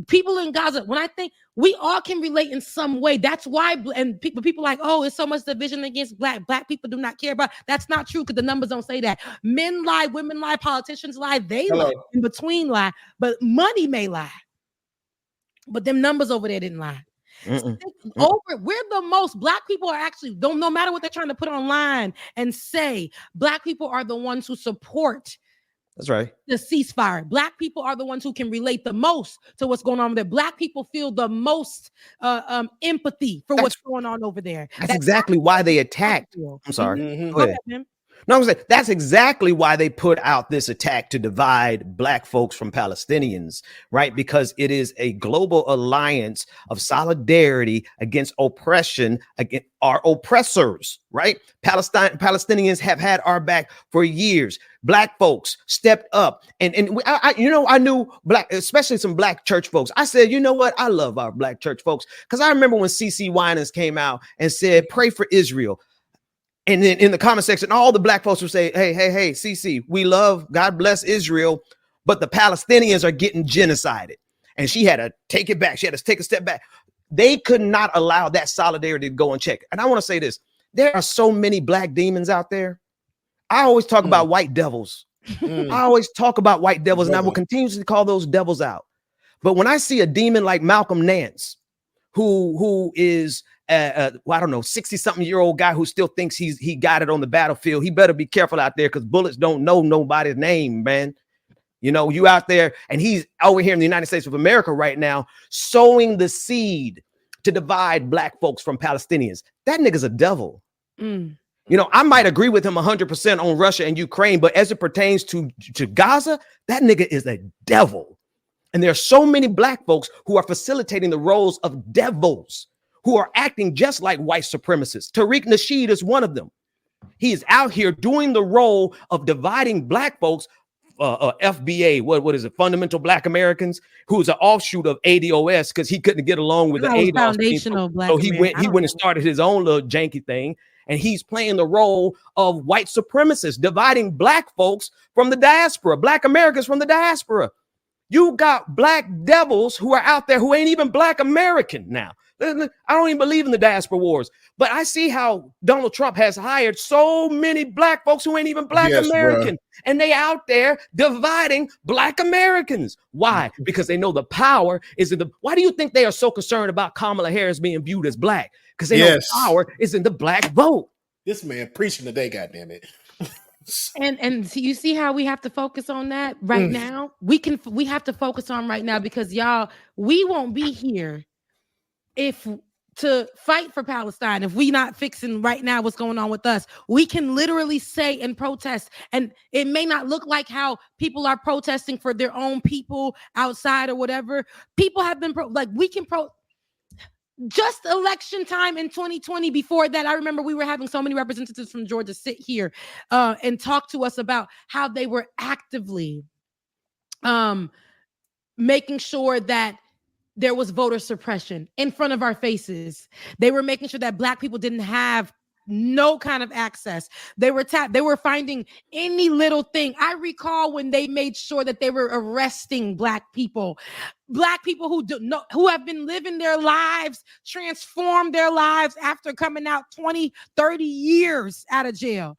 People in Gaza, when I think we all can relate in some way. That's why, and people like, oh, it's so much division against Black people do not care about. That's not true because the numbers don't say that. Men lie, women lie, politicians lie, they lie, in between lie, but money may lie. But them numbers over there didn't lie. We're the most, Black people are actually, no matter what they're trying to put online and say, Black people are the ones who support. That's right. The ceasefire. Black people are the ones who can relate the most to what's going on there. Black people feel the most empathy for what's going on over there. That's exactly why they attacked. I'm sorry. Go ahead. No, I'm saying that's exactly why they put out this attack to divide Black folks from Palestinians, right? Because it is a global alliance of solidarity against oppression, against our oppressors, right? Palestinians have had our back for years. Black folks stepped up, and I knew Black, especially some Black church folks. I said, you know what? I love our Black church folks because I remember when CC Winans came out and said, "Pray for Israel." And then in the comment section, all the Black folks would say, hey, CC, we love, God bless Israel, but the Palestinians are getting genocided. And she had to take it back. She had to take a step back. They could not allow that solidarity to go unchecked. And I want to say this, there are so many Black demons out there. I always talk about white devils. I always talk about white devils, and I will continuously call those devils out. But when I see a demon like Malcolm Nance, who is I don't know, 60-something-year-old guy who still thinks he got it on the battlefield, he better be careful out there because bullets don't know nobody's name, man. You know, you out there, and he's over here in the United States of America right now, sowing the seed to divide Black folks from Palestinians. That nigga's a devil. You know, I might agree with him 100% on Russia and Ukraine, but as it pertains to Gaza, that nigga is a devil. And there are so many Black folks who are facilitating the roles of devils, who are acting just like white supremacists. Tariq Nasheed is one of them. He is out here doing the role of dividing Black folks, FBA, what is it, Fundamental Black Americans, who's an offshoot of ADOS because he couldn't get along with the ADOS Foundational team. Black So he went and started his own little janky thing. And he's playing the role of white supremacists, dividing Black folks from the diaspora, Black Americans from the diaspora. You got Black devils who are out there who ain't even Black American now. I don't even believe in the diaspora wars, but I see how Donald Trump has hired so many Black folks who ain't even Black American, and they out there dividing Black Americans. Why? Because they know the power is in the. Why do you think they are so concerned about Kamala Harris being viewed as Black? Because they know the power is in the Black vote. This man preaching today, goddamn it. And so you see how we have to focus on that right now. We have to focus on right now because y'all, we won't be here if to fight for Palestine, if we not fixing right now what's going on with us. We can literally say and protest, and it may not look like how people are protesting for their own people outside or whatever. People have been just election time in 2020. Before that, I remember we were having so many representatives from Georgia sit here and talk to us about how they were actively making sure that there was voter suppression in front of our faces. They were making sure that Black people didn't have no kind of access. They were finding any little thing. I recall when they made sure that they were arresting Black people who have been living their lives, transformed their lives after coming out 20, 30 years out of jail.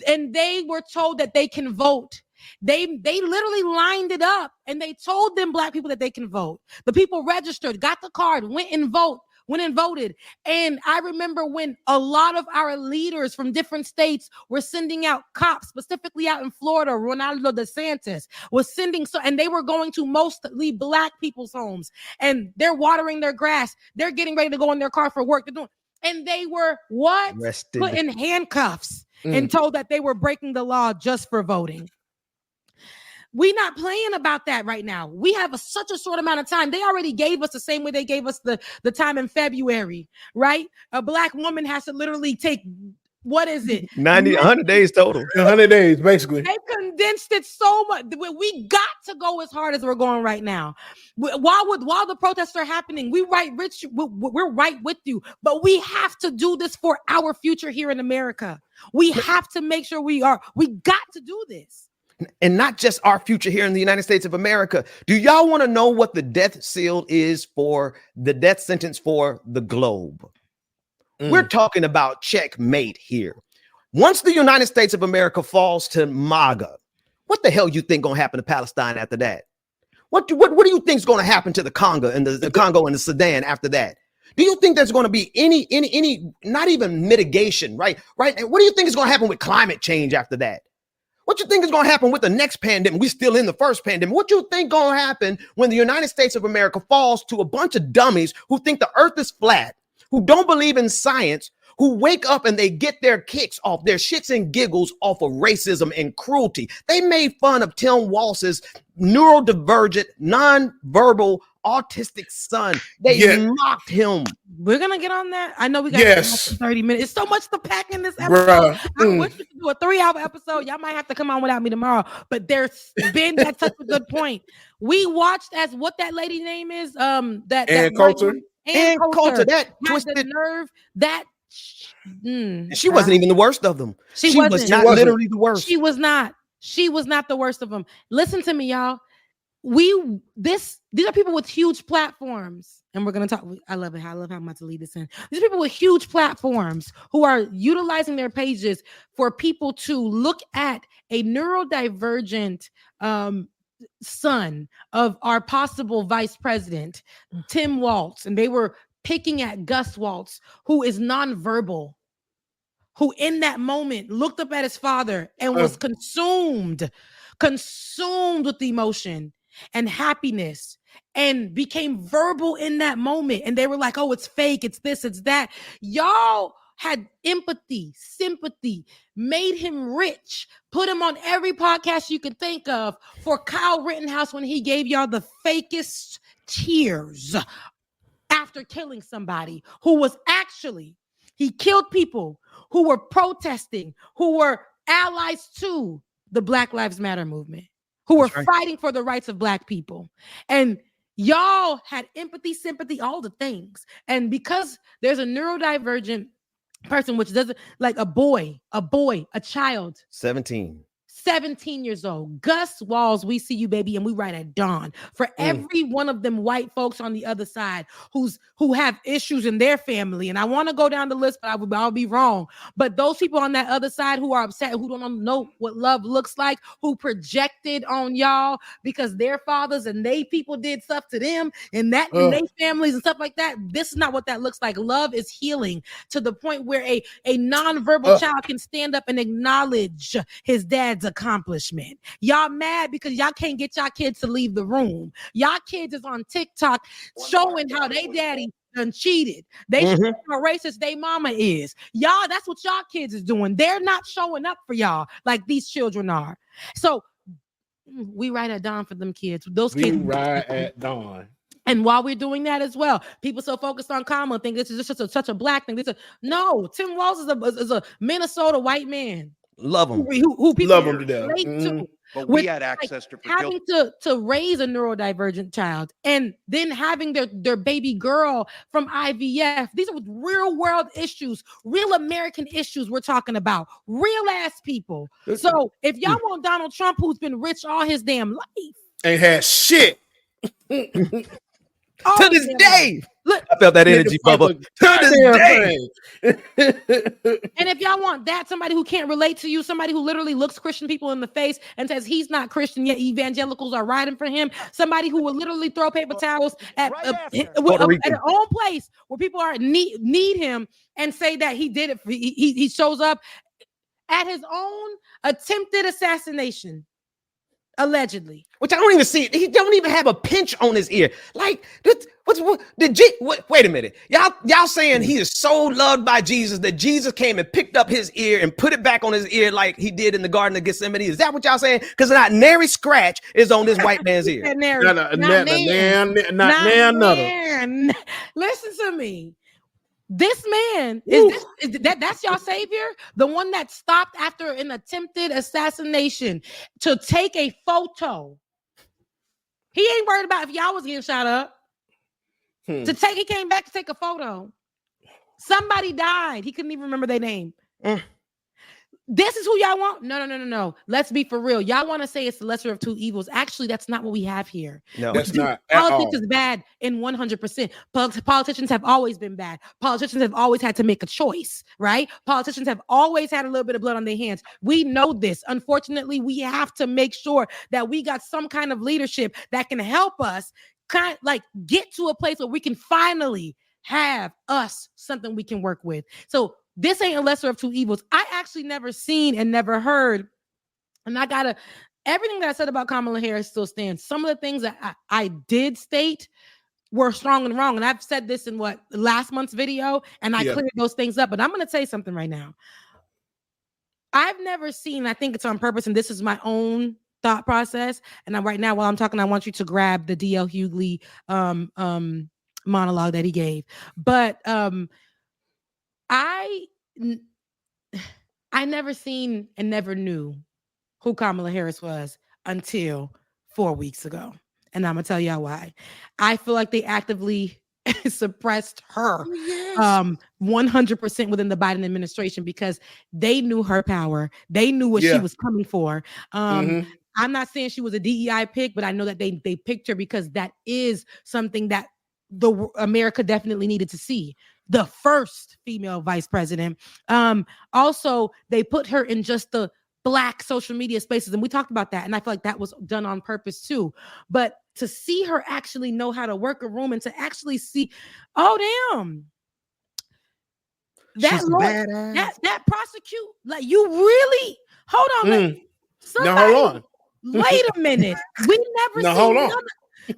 And they were told that they can vote. They literally lined it up and they told them Black people that they can vote. The people registered, got the card, went and voted. And I remember when a lot of our leaders from different states were sending out cops, specifically out in Florida, Ronaldo DeSantis was sending, and they were going to mostly Black people's homes, and they're watering their grass. They're getting ready to go in their car for work. And they were Arrested. put in handcuffs and told that they were breaking the law just for voting. We're not playing about that right now. We have such a short amount of time. They already gave us the same way they gave us the time in February, right? A Black woman has to literally take, what is it? 100 days total. 100 days, basically. They condensed it so much. We got to go as hard as we're going right now. While the protests are happening, we're right with you. But we have to do this for our future here in America. We have to make sure we got to do this. And not just our future here in the United States of America. Do y'all want to know what the death seal is for the death sentence for the globe? We're talking about checkmate here. Once the United States of America falls to MAGA, what the hell you think gonna happen to Palestine after that? What do you think is gonna happen to the Congo and the Congo and the Sudan after that? Do you think there's going to be any not even mitigation, right? And what do you think is going to happen with climate change after that? What you think is going to happen with the next pandemic? We're still in the first pandemic. What you think going to happen when the United States of America falls to a bunch of dummies who think the earth is flat, who don't believe in science, who wake up and they get their kicks off, their shits and giggles off of racism and cruelty? They made fun of Tim Walsh's neurodivergent, nonverbal, autistic son. They mocked him. We're gonna get on that. I know we got 30 minutes. It's so much to pack in this episode. I wish we could do a 3-hour episode. Y'all might have to come on without me tomorrow. But that's such a good point. We watched as what that lady name is. That Coulter. And Coulter. That twisted the nerve. That she wasn't even the worst of them. She was not literally the worst. She was not. She was not the worst of them. Listen to me, y'all. These are people with huge platforms, and we're gonna talk. I love how I'm about to lead this in. These are people with huge platforms who are utilizing their pages for people to look at a neurodivergent son of our possible vice president, Tim Walz, and they were picking at Gus Walz, who is nonverbal, who in that moment looked up at his father and was consumed with emotion and happiness and became verbal in that moment. And they were like, oh, it's fake. It's this, it's that. Y'all had empathy, sympathy, made him rich, put him on every podcast you could think of for Kyle Rittenhouse when he gave y'all the fakest tears after killing somebody who was actually, he killed people who were protesting, who were allies to the Black Lives Matter movement, who were fighting for the rights of Black people. And y'all had empathy, sympathy, all the things. And because there's a neurodivergent person, which doesn't, like a child. 17 years old. Gus Walz, we see you, baby, and we ride at dawn. For every one of them white folks on the other side who have issues in their family, and I want to go down the list, but I'll be wrong. But those people on that other side who are upset, who don't know what love looks like, who projected on y'all because their fathers and they people did stuff to them and that and their families and stuff like that. This is not what that looks like. Love is healing to the point where a nonverbal child can stand up and acknowledge his dad's accomplishment. Y'all mad because y'all can't get y'all kids to leave the room. Y'all kids is on TikTok showing how they daddy done cheated. They showing how racist they mama is. Y'all, that's what y'all kids is doing. They're not showing up for y'all like these children are. So we ride at dawn for them kids. Those kids ride at dawn. And while we're doing that as well, people so focused on Kamala think this is just such a Black thing. No, Tim Walz is a Minnesota white man. Love him. Who people love him to death. But With, we had like, access to having to raise a neurodivergent child and then having their baby girl from IVF. These are real world issues, real American issues we're talking about, real ass people. So if y'all want Donald Trump, who's been rich all his damn life, ain't had shit to this day. Look, I felt that energy, Bubba. To this day. and if y'all want that, somebody who can't relate to you, somebody who literally looks Christian people in the face and says he's not Christian, yet evangelicals are riding for him, somebody who will literally throw paper towels at an own place where people are need him and say that he did it. He shows up at his own attempted assassination. Allegedly, which I don't even see. He don't even have a pinch on his ear. Like, wait a minute. Y'all saying he is so loved by Jesus that Jesus came and picked up his ear and put it back on his ear like he did in the Garden of Gethsemane? Is that what y'all saying? Because not nary scratch is on this white man's ear. Listen to me. This man that's y'all savior, the one that stopped after an attempted assassination to take a photo. He ain't worried about if y'all was getting shot up. He came back to take a photo. Somebody died. He couldn't even remember their name. This is who y'all want? No. Let's be for real. Y'all want to say it's the lesser of two evils. Actually, that's not what we have here. No, that's not. Politics is bad in 100%. Politicians have always been bad. Politicians have always had to make a choice, right? Politicians have always had a little bit of blood on their hands. We know this. Unfortunately, we have to make sure that we got some kind of leadership that can help us get to a place where we can finally have us something we can work with. So this ain't a lesser of two evils. I actually never seen and never heard, and everything that I said about Kamala Harris still stands. Some of the things that I did state were strong and wrong, and I've said this in last month's video, and I cleared those things up, but I'm going to say something right now. I've never seen, I think it's on purpose, and this is my own thought process, and right now while I'm talking, I want you to grab the D.L. Hughley monologue that he gave, but I never seen and never knew who Kamala Harris was until 4 weeks ago. And I'm going to tell y'all why. I feel like they actively suppressed her 100% within the Biden administration because they knew her power. They knew what she was coming for. I'm not saying she was a DEI pick, but I know that they picked her because that is something that America definitely needed to see. The first female vice president. Also, they put her in just the Black social media spaces, and we talked about that, and I feel like that was done on purpose too. But to see her actually know how to work a room and to actually see, oh damn, that prosecute, like, you really hold on. Hold on. Wait a minute. We never hold on.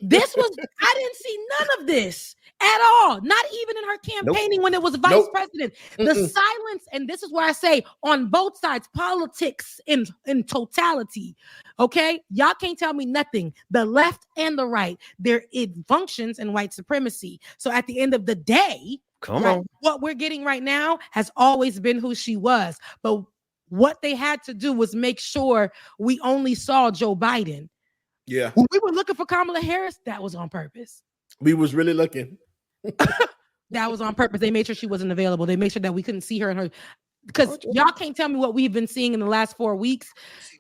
This was, I didn't see none of this at all. Not even in her campaigning when it was vice president. The silence, and this is why I say on both sides, politics in totality. Okay, y'all can't tell me nothing. The left and the right, it functions in white supremacy. So at the end of the day, what we're getting right now has always been who she was. But what they had to do was make sure we only saw Joe Biden. Yeah. When we were looking for Kamala Harris, that was on purpose. We was really looking. That was on purpose. They made sure she wasn't available. They made sure that we couldn't see her in her, because y'all can't tell me what we've been seeing in the last 4 weeks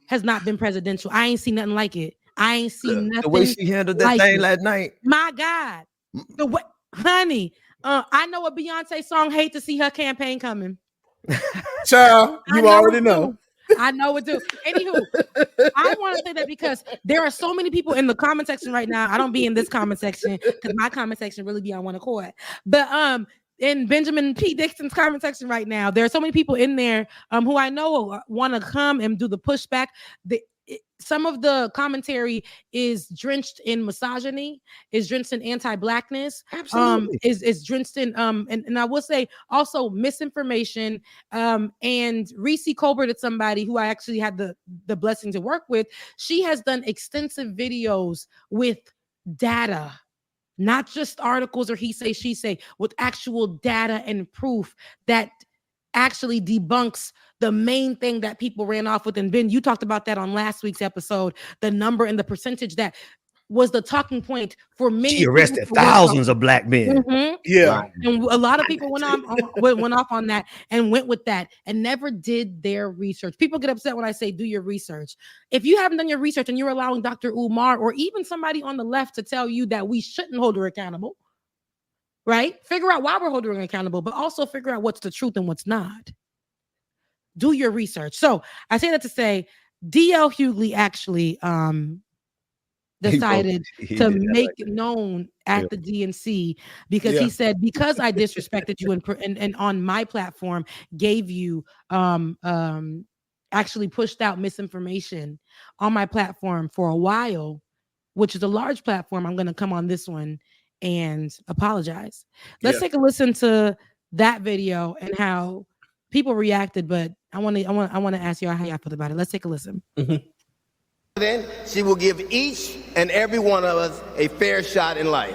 has not been presidential. I ain't seen nothing like it. I ain't seen nothing. The way she handled that thing last night. My God. The way, honey, I know a Beyonce song, Hate to See Her campaign coming. Child, you already know. I know it too. Anywho, I want to say that because there are so many people in the comment section right now. I don't be in this comment section because my comment section really be on one accord. But in Benjamin P. Dixon's comment section right now, there are so many people in there who I know want to come and do the pushback. Some of the commentary is drenched in misogyny, is drenched in anti-blackness, is drenched in and I will say also misinformation. And Reese Colbert is somebody who I actually had the blessing to work with. She has done extensive videos with data, not just articles or he say, she say, with actual data and proof that actually debunks the main thing that people ran off with. And Ben, you talked about that on last week's episode, the number and the percentage that was the talking point for many. She arrested thousands of black men. Mm-hmm. Yeah. And a lot of people went off on that and went with that and never did their research. People get upset when I say do your research. If you haven't done your research and you're allowing Dr. Umar or even somebody on the left to tell you that we shouldn't hold her accountable, right? Figure out why we're holding her accountable, but also figure out what's the truth and what's not. Do your research. So I say that to say D.L. Hughley actually decided to make it known at the DNC because he said, because I disrespected you and on my platform gave you actually pushed out misinformation on my platform for a while, which is a large platform, I'm going to come on this one and apologize. Let's take a listen to that video and how people reacted, but I want to ask y'all how y'all feel about it. Let's take a listen. Then she will give each and every one of us a fair shot in life.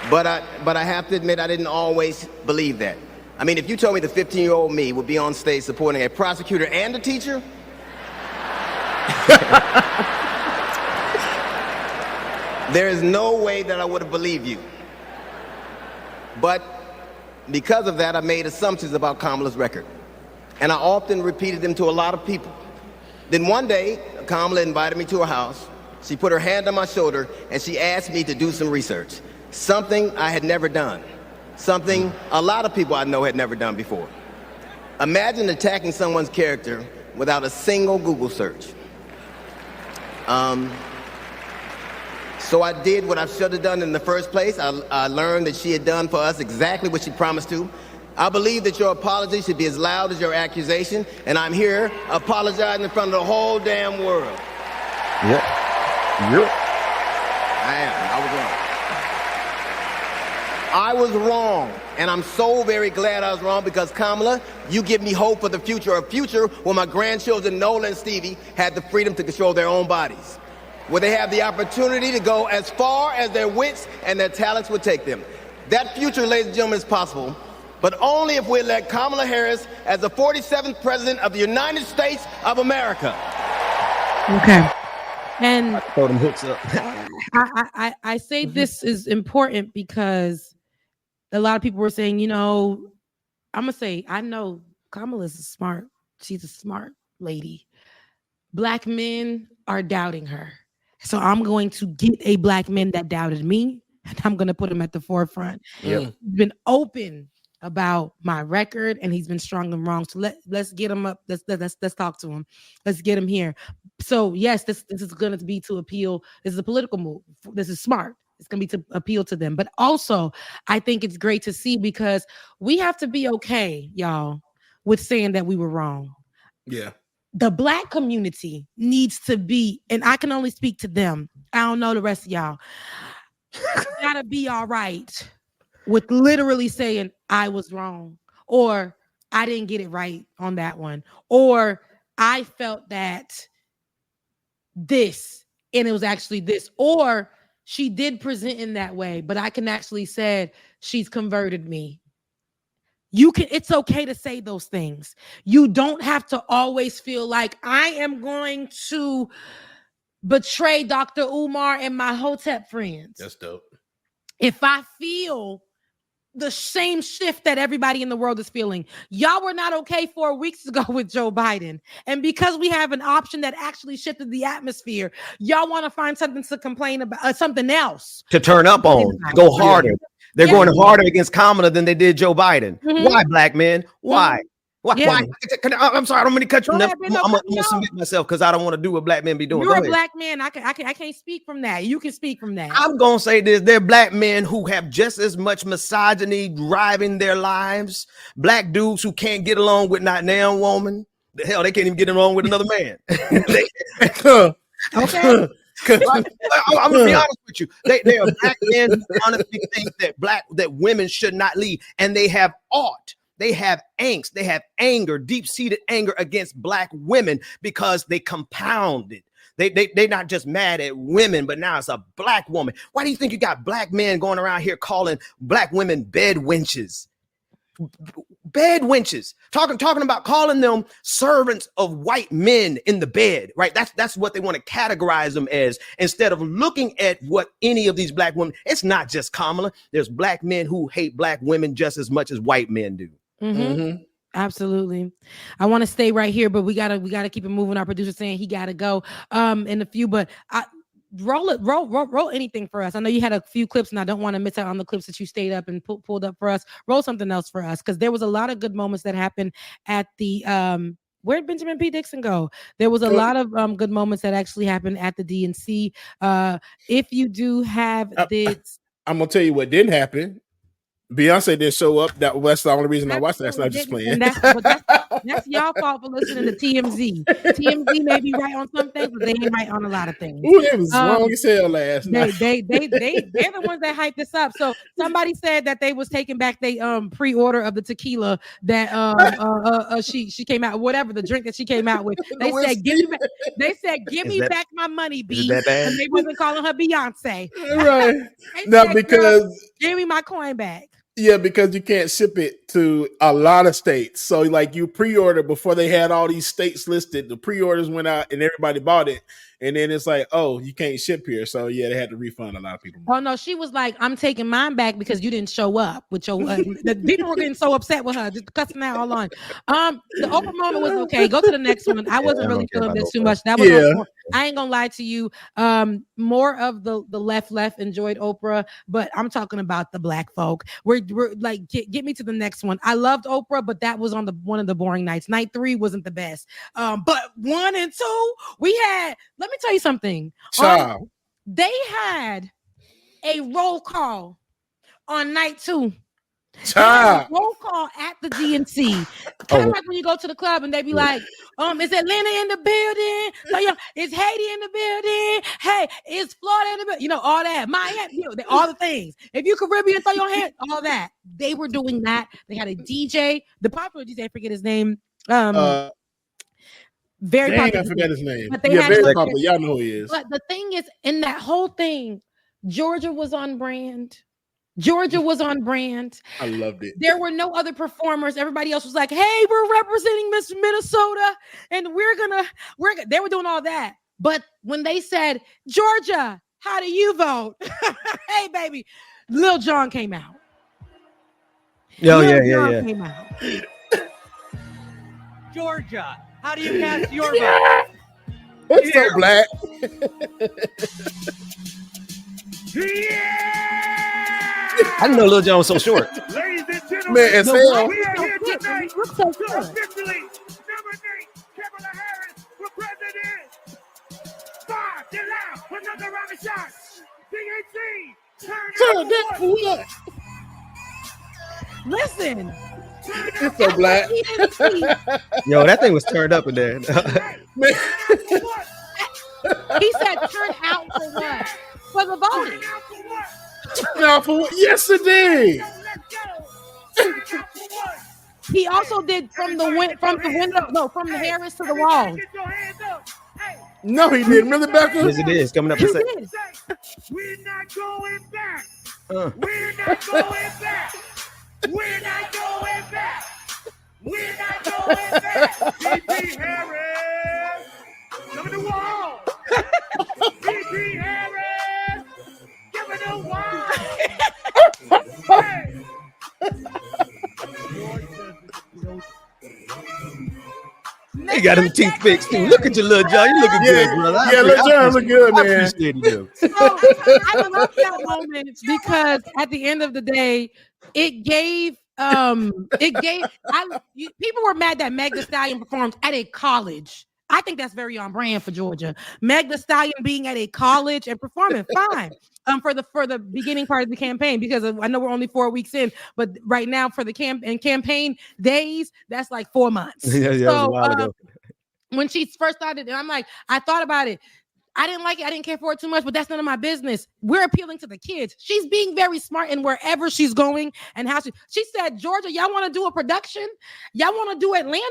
But I have to admit, I didn't always believe that. I mean, if you told me the 15-year-old me would be on stage supporting a prosecutor and a teacher, there is no way that I would have believed you. But because of that, I made assumptions about Kamala's record. And I often repeated them to a lot of people. Then one day, Kamala invited me to her house. She put her hand on my shoulder and she asked me to do some research. Something I had never done. Something a lot of people I know had never done before. Imagine attacking someone's character without a single Google search. So I did what I should have done in the first place. I learned that she had done for us exactly what she promised to. I believe that your apology should be as loud as your accusation, and I'm here apologizing in front of the whole damn world. Yep. I am. I was wrong, and I'm so very glad I was wrong because, Kamala, you give me hope for the future, a future where my grandchildren, Nola and Stevie, had the freedom to control their own bodies, where they have the opportunity to go as far as their wits and their talents would take them. That future, ladies and gentlemen, is possible, but only if we elect Kamala Harris as the 47th president of the United States of America. Okay. And throw them hooks up. I say this is important because a lot of people were saying, you know, I'm going to say, I know Kamala's smart. She's a smart lady. Black men are doubting her. So I'm going to get a black man that doubted me, and I'm going to put him at the forefront. He's been open about my record, and he's been strong and wrong. So let's get him up. Let's talk to him. Let's get him here. So yes, this is going to be to appeal. This is a political move. This is smart. It's going to be to appeal to them. But also, I think it's great to see because we have to be okay, y'all, with saying that we were wrong. Yeah. The black community needs to be, and I can only speak to them. I don't know the rest of y'all. Gotta be all right with literally saying I was wrong, or I didn't get it right on that one, or I felt that this and it was actually this, or she did present in that way, but I can actually say she's converted me. It's okay to say those things. You don't have to always feel like I am going to betray Dr. Umar and my Hotep friends. That's dope. If I feel the same shift that everybody in the world is feeling, y'all were not okay 4 weeks ago with Joe Biden. And because we have an option that actually shifted the atmosphere, y'all want to find something to complain about, something else. To turn up on, go harder. They're going harder against Kamala than they did Joe Biden. Why, black men? Why? Why? I'm sorry, I don't mean to cut you. I'm gonna submit myself because I don't want to do what black men be doing. You're a black man. I can't speak from that. You can speak from that. I'm gonna say this: they're black men who have just as much misogyny driving their lives. Black dudes who can't get along with not now woman. The hell, they can't even get along with another man. Okay. I'm gonna be honest with you. They are black men who honestly think that women should not lead, and they have they have angst, they have anger, deep-seated anger against black women because they compound it. They not just mad at women, but now it's a black woman. Why do you think you got black men going around here calling black women bed wenches? Bed wenches, talking about calling them servants of white men in the bed, right? That's what they want to categorize them as, instead of looking at what any of these black women. It's not just Kamala. There's black men who hate black women just as much as white men do. Absolutely. I want to stay right here, but we gotta keep it moving. Our producer saying he gotta go in a few, but roll anything for us. I know you had a few clips, and I don't want to miss out on the clips that you stayed up and pulled up for us. Roll something else for us, because there was a lot of good moments that happened at the where'd Benjamin P. Dixon go? There was a lot of good moments that actually happened at the DNC. If you do have this, I'm gonna tell you what didn't happen. Beyonce didn't show up. That's the only reason I watched that. That's not just playing. That's y'all fault for listening to TMZ. TMZ may be right on some things, but they ain't right on a lot of things. Ooh, it was wrong as hell last night. They're the ones that hyped this up. So somebody said that they was taking back they pre-order of the tequila that she came out, whatever the drink that she came out with. They said give me back my money, B. And they wasn't calling her Beyonce. Right. Now because give me my coin back. Yeah, because you can't ship it to a lot of states. So like you pre-order before they had all these states listed. The pre-orders went out and everybody bought it. And then it's like, oh, you can't ship here. So yeah, they had to refund a lot of people. Oh no, she was like, I'm taking mine back because you didn't show up with your the people were getting so upset with her, just cussing out all on. The Oprah moment was okay. Go to the next one. I wasn't really feeling this too much. That was I ain't gonna lie to you. More of the left enjoyed Oprah, but I'm talking about the black folk. We're like, get me to the next one. I loved Oprah, but that was on one of the boring nights. Night 3 wasn't the best. But 1 and 2, we had. Let me tell you something. They had a roll call on night 2. Roll call at the DNC. Kind of like when you go to the club and they be like, is Atlanta in the building? So, is Haiti in the building? Hey, is Florida in the building? All that. Miami, all the things. If you Caribbean, throw your hand, all that. They were doing that. They had a DJ, the popular DJ, I forget his name. Very popular. I forgot his name. But very popular. Y'all know who he is. But the thing is, in that whole thing, Georgia was on brand. I loved it. There were no other performers. Everybody else was like, hey, we're representing Miss Minnesota, and they were doing all that. But when they said, Georgia, how do you vote? Hey, baby, Lil Jon came out. Came out. Georgia, how do you cast your vote? It's so black. I didn't know Lil Jon was so short. Ladies and gentlemen, Man, it's hell. we are here tonight to officially nominate Kamala Harris for president. 5, get loud, another round of shots. DNC, turn that fool up. Listen. It's so black. Yo, that thing was turned up in there. He said turn out for what? For the voting. Turn out for what? Yes, it did. He also did from the Harris to the wall. No, he didn't. Really, Becca? Yes, it is. Coming up. He did. We're not going back. We're not going back. We're not going back. We're not going back. D.P. Harris. Come to the wall. D.P. Harris. Give me the wall. Hey. He got his teeth fixed too. Look at your Lil Jon. You looking good, brother. Lil Jon look good, man. I appreciate you. So, I love that moment because at the end of the day, people were mad that Meg Thee Stallion performed at a college. I think that's very on brand for Georgia. Meg Thee Stallion being at a college and performing fine. For the beginning part of the campaign, because I know we're only 4 weeks in, but right now for the campaign days, that's like 4 months. So when she first started, and I'm like, I thought about it. I didn't like it. I didn't care for it too much, but that's none of my business. We're appealing to the kids. She's being very smart in wherever she's going and how she said, Georgia, y'all want to do a production? Y'all want to do Atlanta?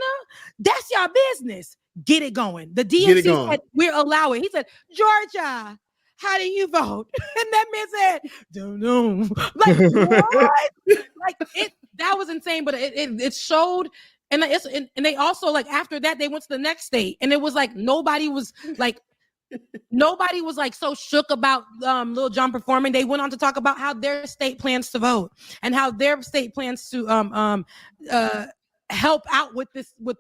That's y'all business. get it going. The Get it DNC going. said, we're allowing. He said, Georgia, how do you vote? And that man said, don't know. Like, what? Like, that was insane, but it showed. And they also, like, after that, they went to the next state, and it was like nobody was like so shook about Lil Jon performing. They went on to talk about how their state plans to vote and how their state plans to help out with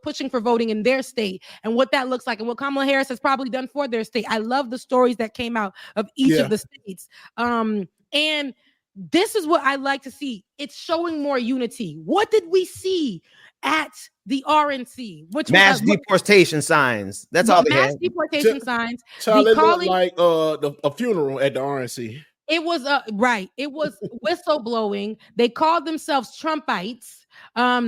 pushing for voting in their state and what that looks like and what Kamala Harris has probably done for their state. I love the stories that came out of each of the states. And this is what I like to see. It's showing more unity. What did we see at the RNC? Which mass deportation signs. That's all they had. Mass deportation signs. Child, it looked like a funeral at the RNC. It was right. It was whistleblowing. They called themselves Trumpites.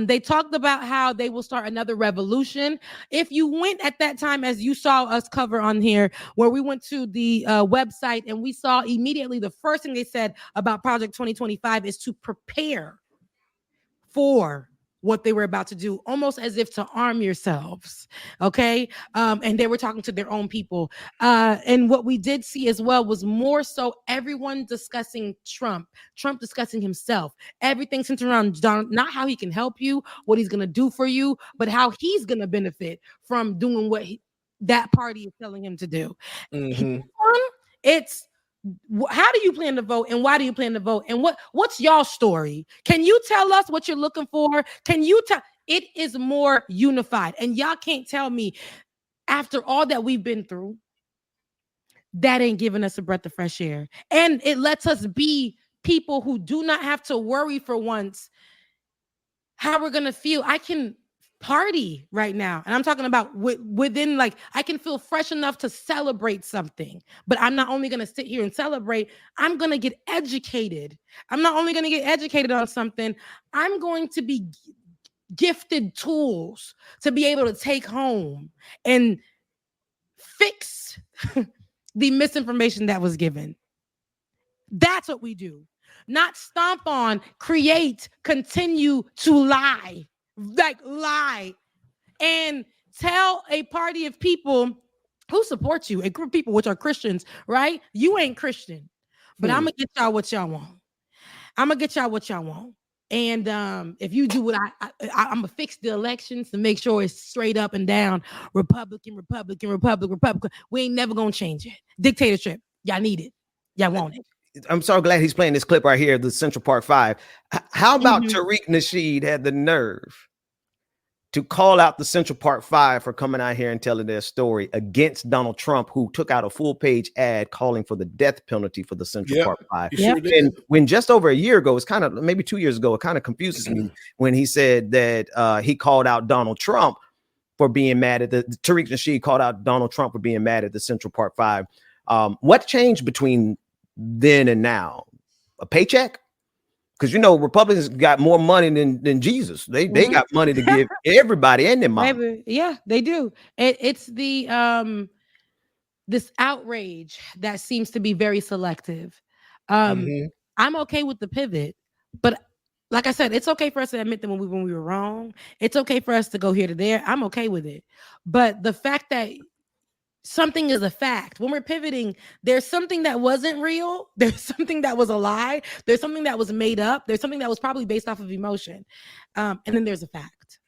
They talked about how they will start another revolution. If you went at that time, as you saw us cover on here, where we went to the website and we saw immediately the first thing they said about Project 2025 is to prepare for what they were about to do, almost as if to arm yourselves. Okay. And they were talking to their own people. And what we did see as well was more so everyone discussing Trump discussing himself, everything centered around not how he can help you, what he's going to do for you, but how he's going to benefit from doing what that party is telling him to do. Mm-hmm. It's, how do you plan to vote and why do you plan to vote? And what's y'all story? Can you tell us what you're looking for? Can you tell? It is more unified. And y'all can't tell me after all that we've been through, that ain't giving us a breath of fresh air. And it lets us be people who do not have to worry for once how we're going to feel. I can party right now. And I'm talking about within, like, I can feel fresh enough to celebrate something, but I'm not only going to sit here and celebrate, I'm going to get educated. I'm not only going to get educated on something, I'm going to be gifted tools to be able to take home and fix the misinformation that was given. That's what we do. Not stomp on, create, continue to lie. Like, lie and tell a party of people who support you, a group of people which are Christians, right? You ain't Christian, but I'm gonna get y'all what y'all want. And if you do what I'm gonna fix the elections to make sure it's straight up and down, Republican. We ain't never gonna change it. Dictatorship. Y'all need it. Y'all want it. I'm so glad he's playing this clip right here, the Central Park 5. How about Tariq Nasheed had the nerve to call out the Central Park 5 for coming out here and telling their story against Donald Trump, who took out a full-page ad calling for the death penalty for the Central Park 5. Sure and when just over a year ago, it's kind of maybe 2 years ago, it kind of confuses me when he said that he called out Donald Trump for being mad at Tariq Nasheed called out Donald Trump for being mad at the Central Park 5. What changed between then and now? A paycheck? Because Republicans got more money than Jesus. They got money to give everybody and their mom. Yeah, they do. It's the this outrage that seems to be very selective. I'm okay with the pivot, but like I said, it's okay for us to admit that when we were wrong. It's okay for us to go here to there. I'm okay with it. But the fact that something is a fact. When we're pivoting, there's something that wasn't real. There's something that was a lie. There's something that was made up. There's something that was probably based off of emotion. And then there's a fact.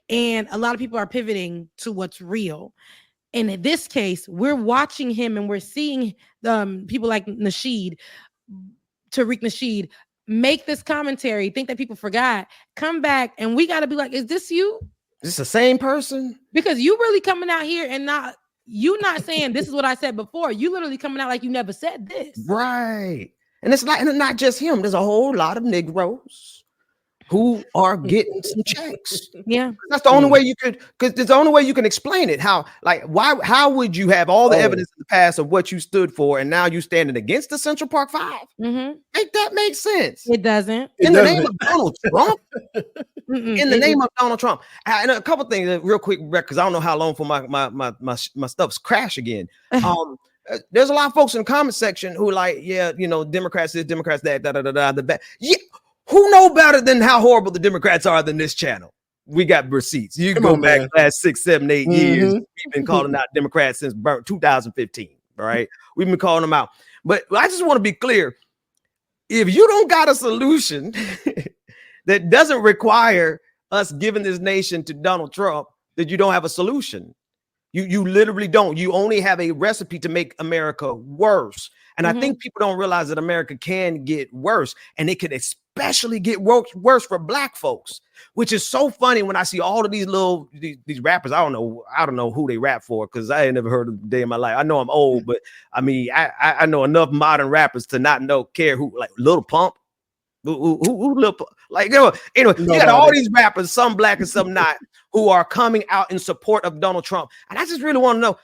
And a lot of people are pivoting to what's real. And in this case, we're watching him and we're seeing people like Tariq Nasheed, make this commentary, think that people forgot, come back, and we got to be like, is this you? Is this the same person? Because you really coming out here and you not saying this is what I said before. You literally coming out like you never said this. Right. And it's not just him. There's a whole lot of Negroes who are getting some checks. Yeah. That's the only way you could, because it's the only way you can explain it. How would you have all the evidence in the past of what you stood for, and now you standing against the Central Park 5? Make that make sense. It doesn't. In the name of Donald Trump. In the name of Donald Trump. And a couple things real quick, because I don't know how long for my stuff's crash again. There's a lot of folks in the comment section who like, Democrats this, Democrats that, the bad. Yeah, who know better than how horrible the Democrats are than this channel? we got receipts. You can Come go on, back man. last 6, 7, 8 years. Mhm. We've been calling out Democrats since 2015. All right. We've been calling them out. But I just want to be clear. If you don't got a solution that doesn't require us giving this nation to Donald Trump, that you don't have a solution. You literally don't. You only have a recipe to make America worse. And I think people don't realize that America can get worse, and it can especially get worse for black folks, which is so funny when I see all of these rappers. I don't know who they rap for, because I ain't never heard of a day in my life. I know I'm old, but I mean, I know enough modern rappers to not care who, like Lil Pump. Who Lil Pump? Like, anyway, you got all these rappers, some black and some not, who are coming out in support of Donald Trump. And I just really want to know,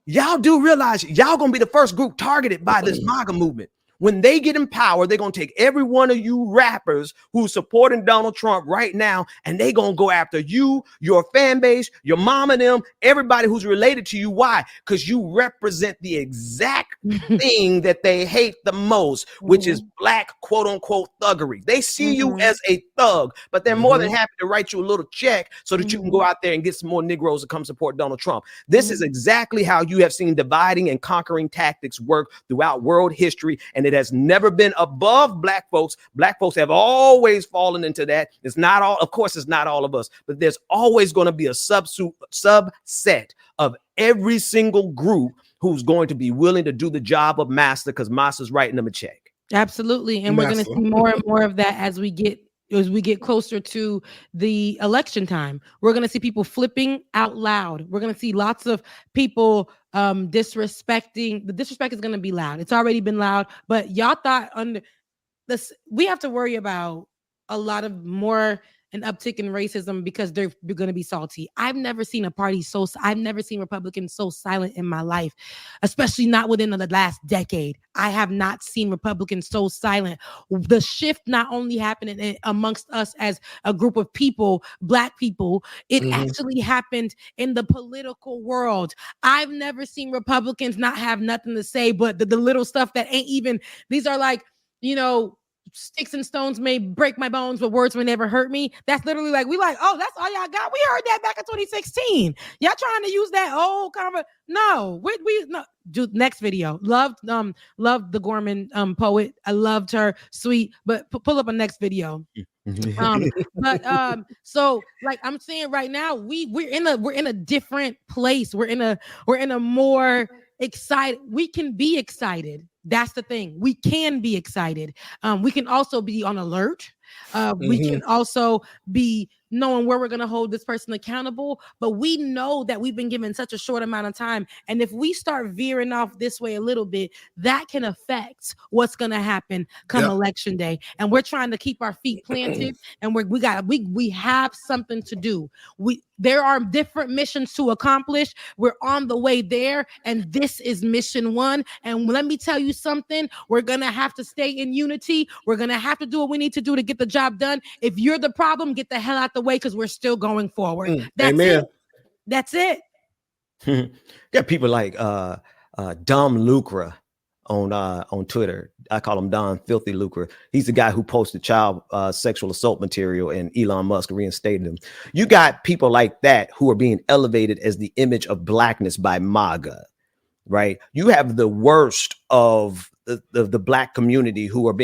y'all do realize y'all gonna be the first group targeted by this MAGA movement. When they get in power, they're going to take every one of you rappers who's supporting Donald Trump right now, and they're going to go after you, your fan base, your mom and them, everybody who's related to you. Why? Because you represent the exact thing that they hate the most, which is black, quote unquote, thuggery. They see you as a thug, but they're more than happy to write you a little check so that you can go out there and get some more Negroes to come support Donald Trump. This is exactly how you have seen dividing and conquering tactics work throughout world history, and it has never been above black folks. Black folks have always fallen into that. It's not all, of course, it's not all of us, but there's always going to be a subset of every single group who's going to be willing to do the job of master, because master's writing them a check. Absolutely. And we're going to see more and more of that as we get closer to the election time. We're going to see people flipping out loud. We're going to see lots of people disrespecting. The disrespect is going to be loud. It's already been loud, but y'all thought under this, we have to worry about a lot of more an uptick in racism because they're going to be salty. I've never seen I've never seen Republicans so silent in my life, especially not within the last decade. I have not seen Republicans so silent. The shift not only happened amongst us as a group of people, black people, it actually happened in the political world. I've never seen Republicans not have nothing to say, but the little stuff that ain't even, these are like, sticks and stones may break my bones, but words will never hurt me. That's literally like, oh, that's all y'all got. We heard that back in 2016. Y'all trying to use that old no, no. Do next video. Loved the Gorman poet. I loved her, sweet, but pull up a next video. So like I'm saying right now, we're in a different place. We're in a more excited. We can be excited. That's the thing. We can be excited. We can also be on alert. We can also be knowing where we're going to hold this person accountable. But we know that we've been given such a short amount of time. And if we start veering off this way a little bit, that can affect what's going to happen come election day. And we're trying to keep our feet planted. And we have something to do. There are different missions to accomplish. We're on the way there. And this is mission 1. And let me tell you something. We're going to have to stay in unity. We're going to have to do what we need to do to get the job done. If you're the problem, get the hell out the way, because we're still going forward. That's it. Got people like Dom Lucra on Twitter. I call him Don Filthy Lucra. He's the guy who posted child sexual assault material, and Elon Musk reinstated him. You got people like that who are being elevated as the image of blackness by MAGA, right? You have the worst of the black community who are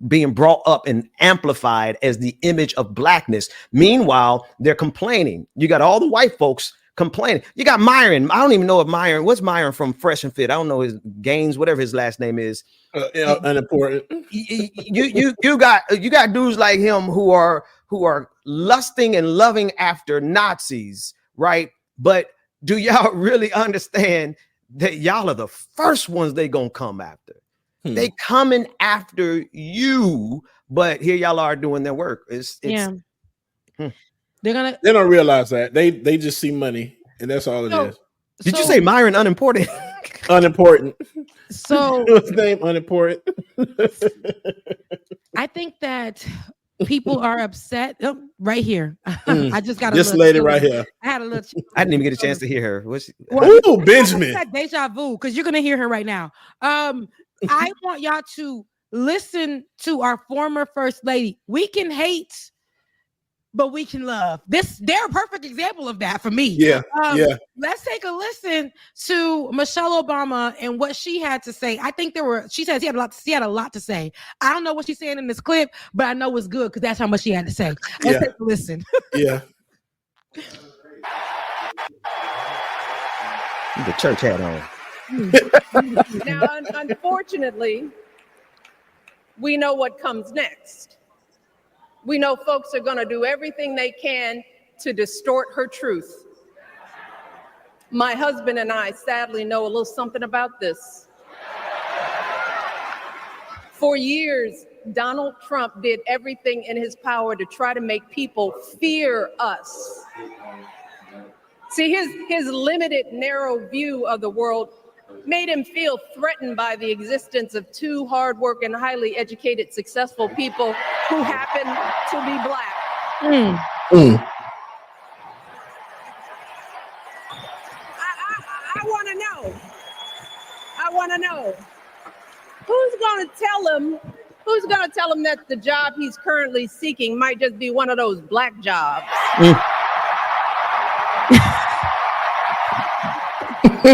being brought up and amplified as the image of blackness. Meanwhile, they're complaining. You got all the white folks complaining. You got Myron. I don't even know if what's Myron from Fresh and Fit? I don't know his Gaines, whatever his last name is. Unimportant. You got dudes like him who are lusting and loving after Nazis, right? But do y'all really understand that y'all are the first ones they gonna come after? They coming after you, but here y'all are doing their work. They don't realize that. They just see money, and that's all it is. Did you say Myron unimportant? Unimportant. So his name unimportant. I think that people are upset. Oh, right here. I just got this lady right here. I had a little. I didn't even get a chance to hear her. Ooh, Benjamin. Deja vu, because you're gonna hear her right now. I want y'all to listen to our former first lady. We can hate but we can love. They're a perfect example of that for me. Yeah. Let's take a listen to Michelle Obama and what she had to say. I think she said she had a lot to say. I don't know what she's saying in this clip, but I know it's good because that's how much she had to say. Let's take a listen. Yeah. The church hat on. Now, unfortunately, we know what comes next. We know folks are going to do everything they can to distort her truth. My husband and I sadly know a little something about this. For years, Donald Trump did everything in his power to try to make people fear us. See, his limited, narrow view of the world made him feel threatened by the existence of two hardworking, highly educated, successful people who happen to be Black. I want to know who's going to tell him that the job he's currently seeking might just be one of those Black jobs. We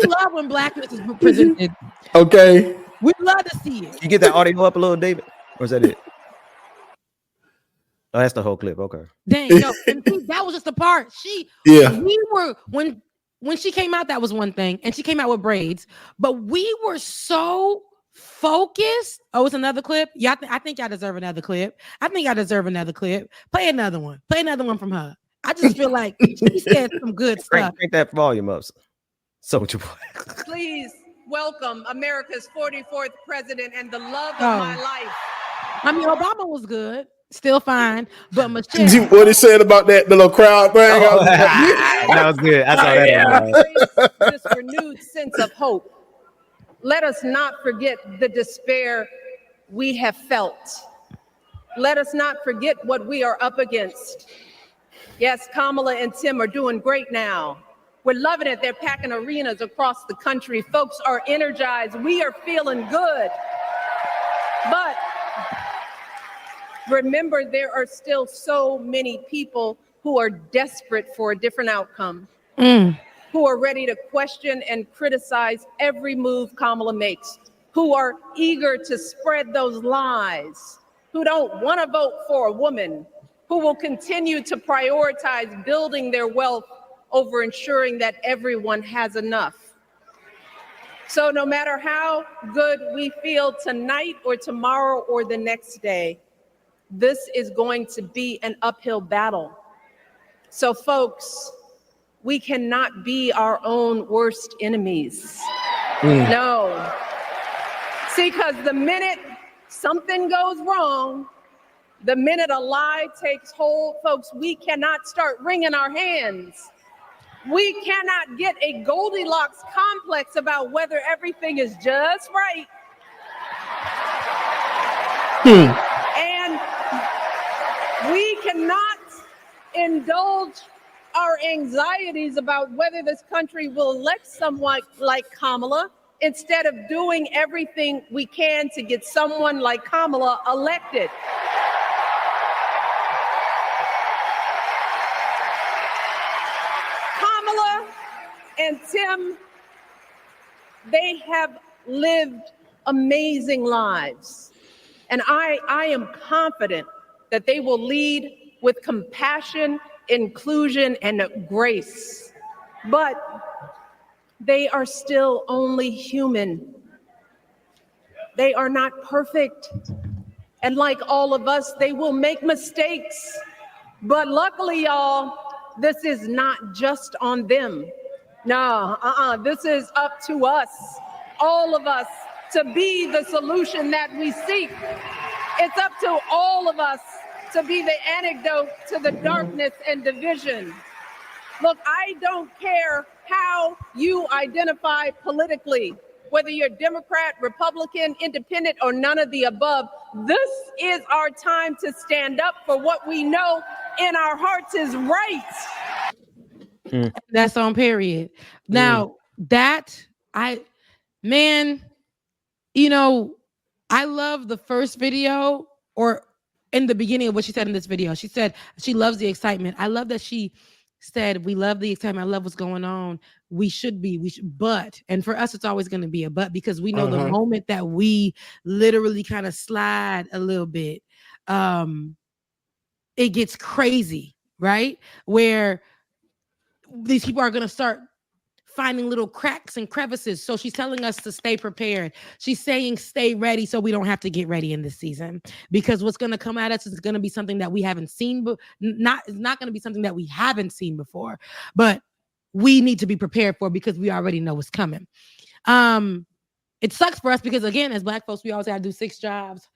love when Blackness is presented. Okay. We love to see it. You get that audio up a little, David? Or is that it? Oh, that's the whole clip. Okay. Dang, no, and see, that was just the part. We were when she came out, that was one thing, and she came out with braids, but we were so focused. Oh, it's another clip. Yeah, I think y'all deserve another clip. Play another one. Play another one from her. I just feel like she said some good stuff. Crank that volume up, Soulja Boy. Please welcome America's 44th president and the love of my life. I mean, Obama was good, still fine, but Michelle. What he said about that the little crowd thing? That was good. I saw that. This renewed sense of hope. Let us not forget the despair we have felt. Let us not forget what we are up against. Yes, Kamala and Tim are doing great now. We're loving it. They're packing arenas across the country. Folks are energized. We are feeling good. But remember, there are still so many people who are desperate for a different outcome, who are ready to question and criticize every move Kamala makes, who are eager to spread those lies, who don't want to vote for a woman, who will continue to prioritize building their wealth over ensuring that everyone has enough. So no matter how good we feel tonight or tomorrow or the next day, this is going to be an uphill battle. So folks, we cannot be our own worst enemies. No. See, because the minute something goes wrong, the minute a lie takes hold, folks, we cannot start wringing our hands. We cannot get a Goldilocks complex about whether everything is just right. And we cannot indulge our anxieties about whether this country will elect someone like Kamala instead of doing everything we can to get someone like Kamala elected. Kamala and Tim, they have lived amazing lives. And I am confident that they will lead with compassion, inclusion, and grace. But they are still only human. They are not perfect. And like all of us, they will make mistakes. But luckily, y'all, this is not just on them. No, this is up to us, all of us, to be the solution that we seek. It's up to all of us to be the antidote to the darkness and division. Look, I don't care how you identify politically, whether you're Democrat, Republican, Independent, or none of the above. This is our time to stand up for what we know in our hearts is right. That's on period. Now I love the first video, or in the beginning of what she said in this video. She said she loves the excitement. I love that she said, we love the excitement. I love what's going on. We should, but, and for us, it's always going to be a but, because we know the moment that we literally kind of slide a little bit, it gets crazy, right? Where these people are going to start finding little cracks and crevices. So she's telling us to stay prepared. She's saying stay ready so we don't have to get ready in this season, because what's going to come at us is going to be something that we haven't seen, but it's not going to be something that we haven't seen before, but we need to be prepared for, because we already know what's coming. It sucks for us because, again, as Black folks, we always have to do 6 jobs.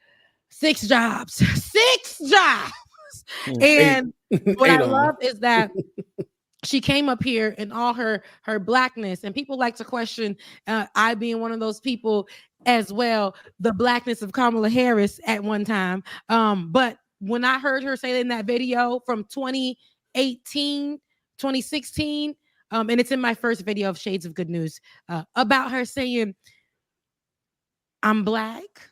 And what I love is that she came up here in all her Blackness, and people like to question, I being one of those people as well, the Blackness of Kamala Harris at one time. But when I heard her say in that video from 2018, 2016, and it's in my first video of Shades of Good News, about her saying, I'm Black,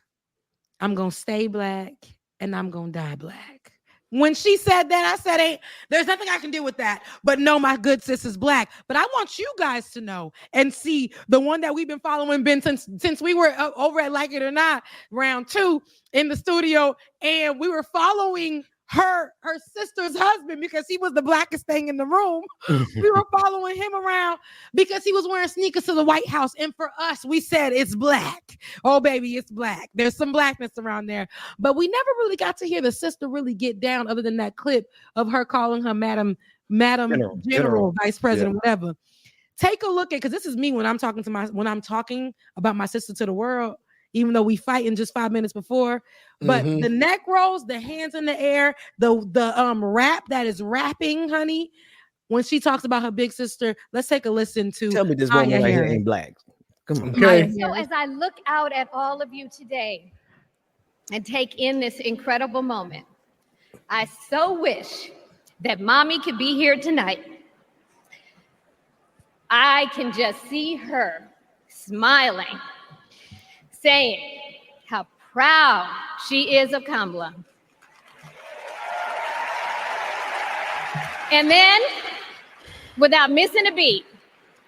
I'm going to stay Black, and I'm going to die Black. When she said that, I said, there's nothing I can do with that, but no, my good sis is Black. But I want you guys to know and see, the one that we've been following, Ben, since we were over at Like It or Not round 2 in the studio, and we were following her sister's husband because he was the blackest thing in the room. We were following him around because he was wearing sneakers to the White House. And for us, we said it's Black. Oh, baby, it's Black. There's some Blackness around there. But we never really got to hear the sister really get down, other than that clip of her calling her Madam General, Vice President, whatever. Take a look at, because this is me when I'm talking about my sister to the world, even though we fight in just 5 minutes before. But the neck rolls, the hands in the air, the rap that is rapping, honey, when she talks about her big sister. Let's take a listen to. Tell me this woman right here ain't Black. Come on. Okay. So as I look out at all of you today and take in this incredible moment, I so wish that mommy could be here tonight. I can just see her smiling, saying how proud she is of Kamala. And then, without missing a beat,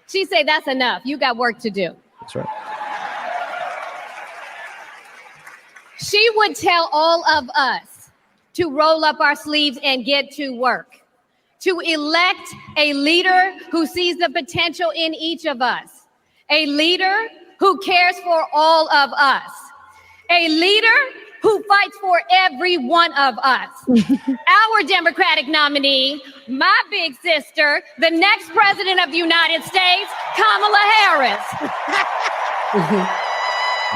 she say, that's enough. You got work to do. That's right. She would tell all of us to roll up our sleeves and get to work, to elect a leader who sees the potential in each of us, a leader who cares for all of us, a leader who fights for every one of us. Our Democratic nominee, my big sister, the next president of the United States, Kamala Harris.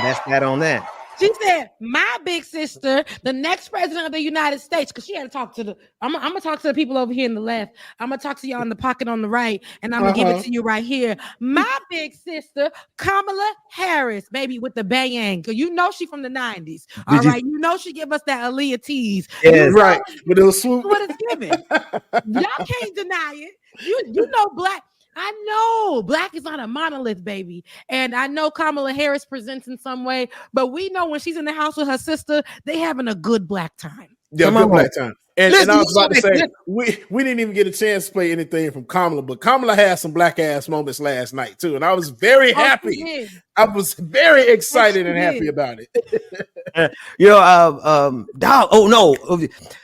That's that on that. She said, my big sister, the next president of the United States, because she had to talk to I'm going to talk to the people over here in the left. I'm going to talk to y'all in the pocket on the right, and I'm going to give it to you right here. My big sister, Kamala Harris, baby, with the bang. You know she from the 90s. All right. You know she give us that Aaliyah tease. Yeah, right. With those swoop. What it's giving. Y'all can't deny it. You know Black. I know Black is not a monolith, baby. And I know Kamala Harris presents in some way, but we know when she's in the house with her sister, they having a good Black time. Yeah, good Black time. And I was about to say, we didn't even get a chance to play anything from Kamala, but Kamala had some Black ass moments last night too. And I was very happy. I was very excited and happy about it.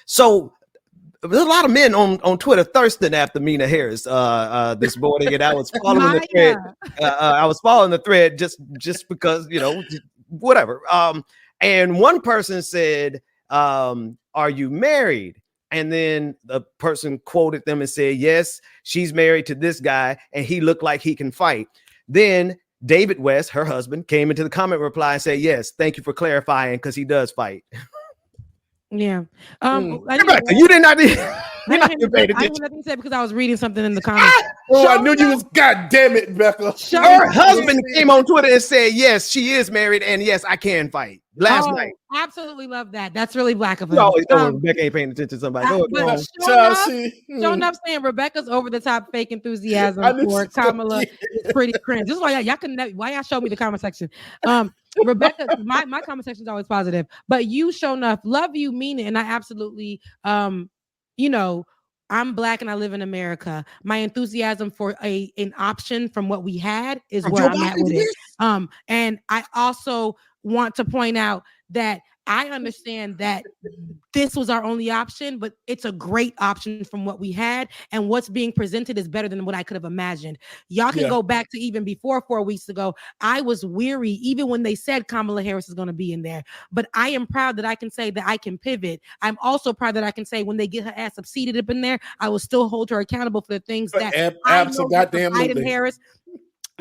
So there's a lot of men on Twitter thirsting after Mina Harris this morning, and I was following the thread. I was following the thread just because, whatever. And one person said, "Are you married?" And then the person quoted them and said, "Yes, she's married to this guy, and he looked like he can fight." Then David West, her husband, came into the comment reply and said, "Yes, thank you for clarifying, because he does fight." Yeah. Rebecca, you did not. I didn't hear nothing you said because I was reading something in the comments. Oh, I knew you was. God damn it, Becca. Her husband came on Twitter and said, "Yes, she is married, and yes, I can fight." Last night. Absolutely love that. That's really black of him. You always know when Rebecca ain't paying attention to somebody. But showing up saying Rebecca's over the top fake enthusiasm for Kamala is pretty cringe. This is why y'all couldn't. Why y'all show me the comment section? Rebecca, my comment section is always positive, but you show enough love you, mean it, and I absolutely, you know, I'm black and I live in America. My enthusiasm for an option from what we had is where I'm at with it. And I also want to point out that I understand that this was our only option, but it's a great option from what we had, and what's being presented is better than what I could have imagined. Y'all can go back to even before 4 weeks ago. I was weary, even when they said Kamala Harris is going to be in there, but I am proud that I can say that I can pivot. I'm also proud that I can say when they get her ass up seated up in there, I will still hold her accountable for the things that I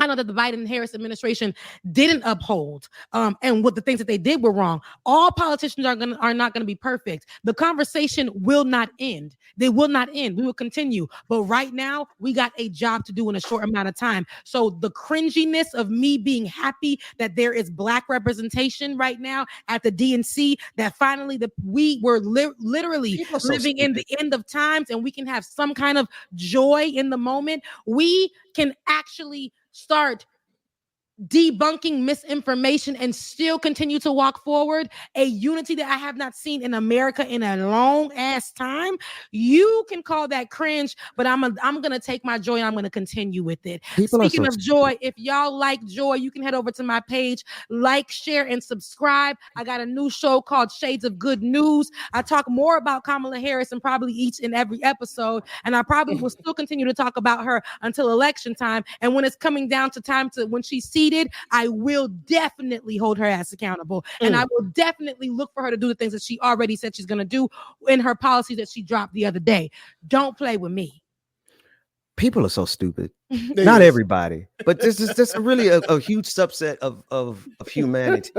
know that the Biden-Harris administration didn't uphold, and what the things that they did were wrong. All politicians are not gonna be perfect. The conversation will not end. They will not end. We will continue. But right now, we got a job to do in a short amount of time. So the cringiness of me being happy that there is black representation right now at the DNC, that finally we were literally living in the end of times, and we can have some kind of joy in the moment. We can actually start debunking misinformation and still continue to walk forward, a unity that I have not seen in America in a long ass time. You can call that cringe, but I'm gonna take my joy and I'm gonna continue with it. Speaking of joy, if y'all like joy, you can head over to my page, like, share, and subscribe. I got a new show called Shades of Good News. I talk more about Kamala Harris in probably each and every episode, and I probably will still continue to talk about her until election time. And when it's coming down to time to when she's seated, I will definitely hold her ass accountable, and I will definitely look for her to do the things that she already said she's going to do in her policies that she dropped the other day. Don't play with me. People are so stupid. Not everybody, but this is just really a huge subset of humanity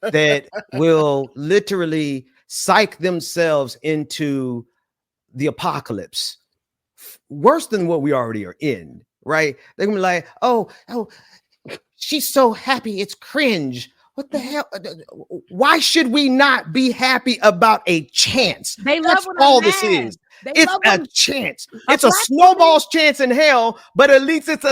that will literally psych themselves into the apocalypse, worse than what we already are in. Right? They're gonna be like, oh. She's so happy, it's cringe. What the hell? Why should we not be happy about a chance? That's all this is. It's a chance. It's a snowball's chance in hell, but at least it's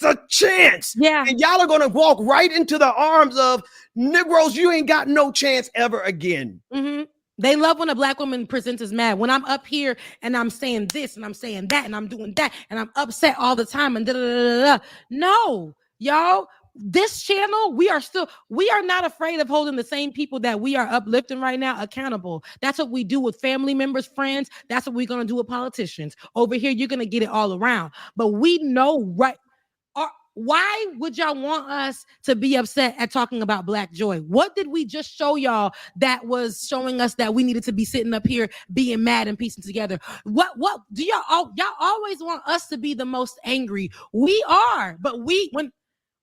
a chance. Yeah. And y'all are gonna walk right into the arms of Negroes. You ain't got no chance ever again. Mm-hmm. They love when a black woman presents as mad. When I'm up here and I'm saying this and I'm saying that and I'm doing that and I'm upset all the time and da da da da. No, y'all. This channel, we are not afraid of holding the same people that we are uplifting right now accountable. That's what we do with family members, friends. That's what we're going to do with politicians. Over here, you're going to get it all around. But we know why would y'all want us to be upset at talking about Black joy? What did we just show y'all that was showing us that we needed to be sitting up here being mad and piecing together? What do y'all always want us to be the most angry? We are, but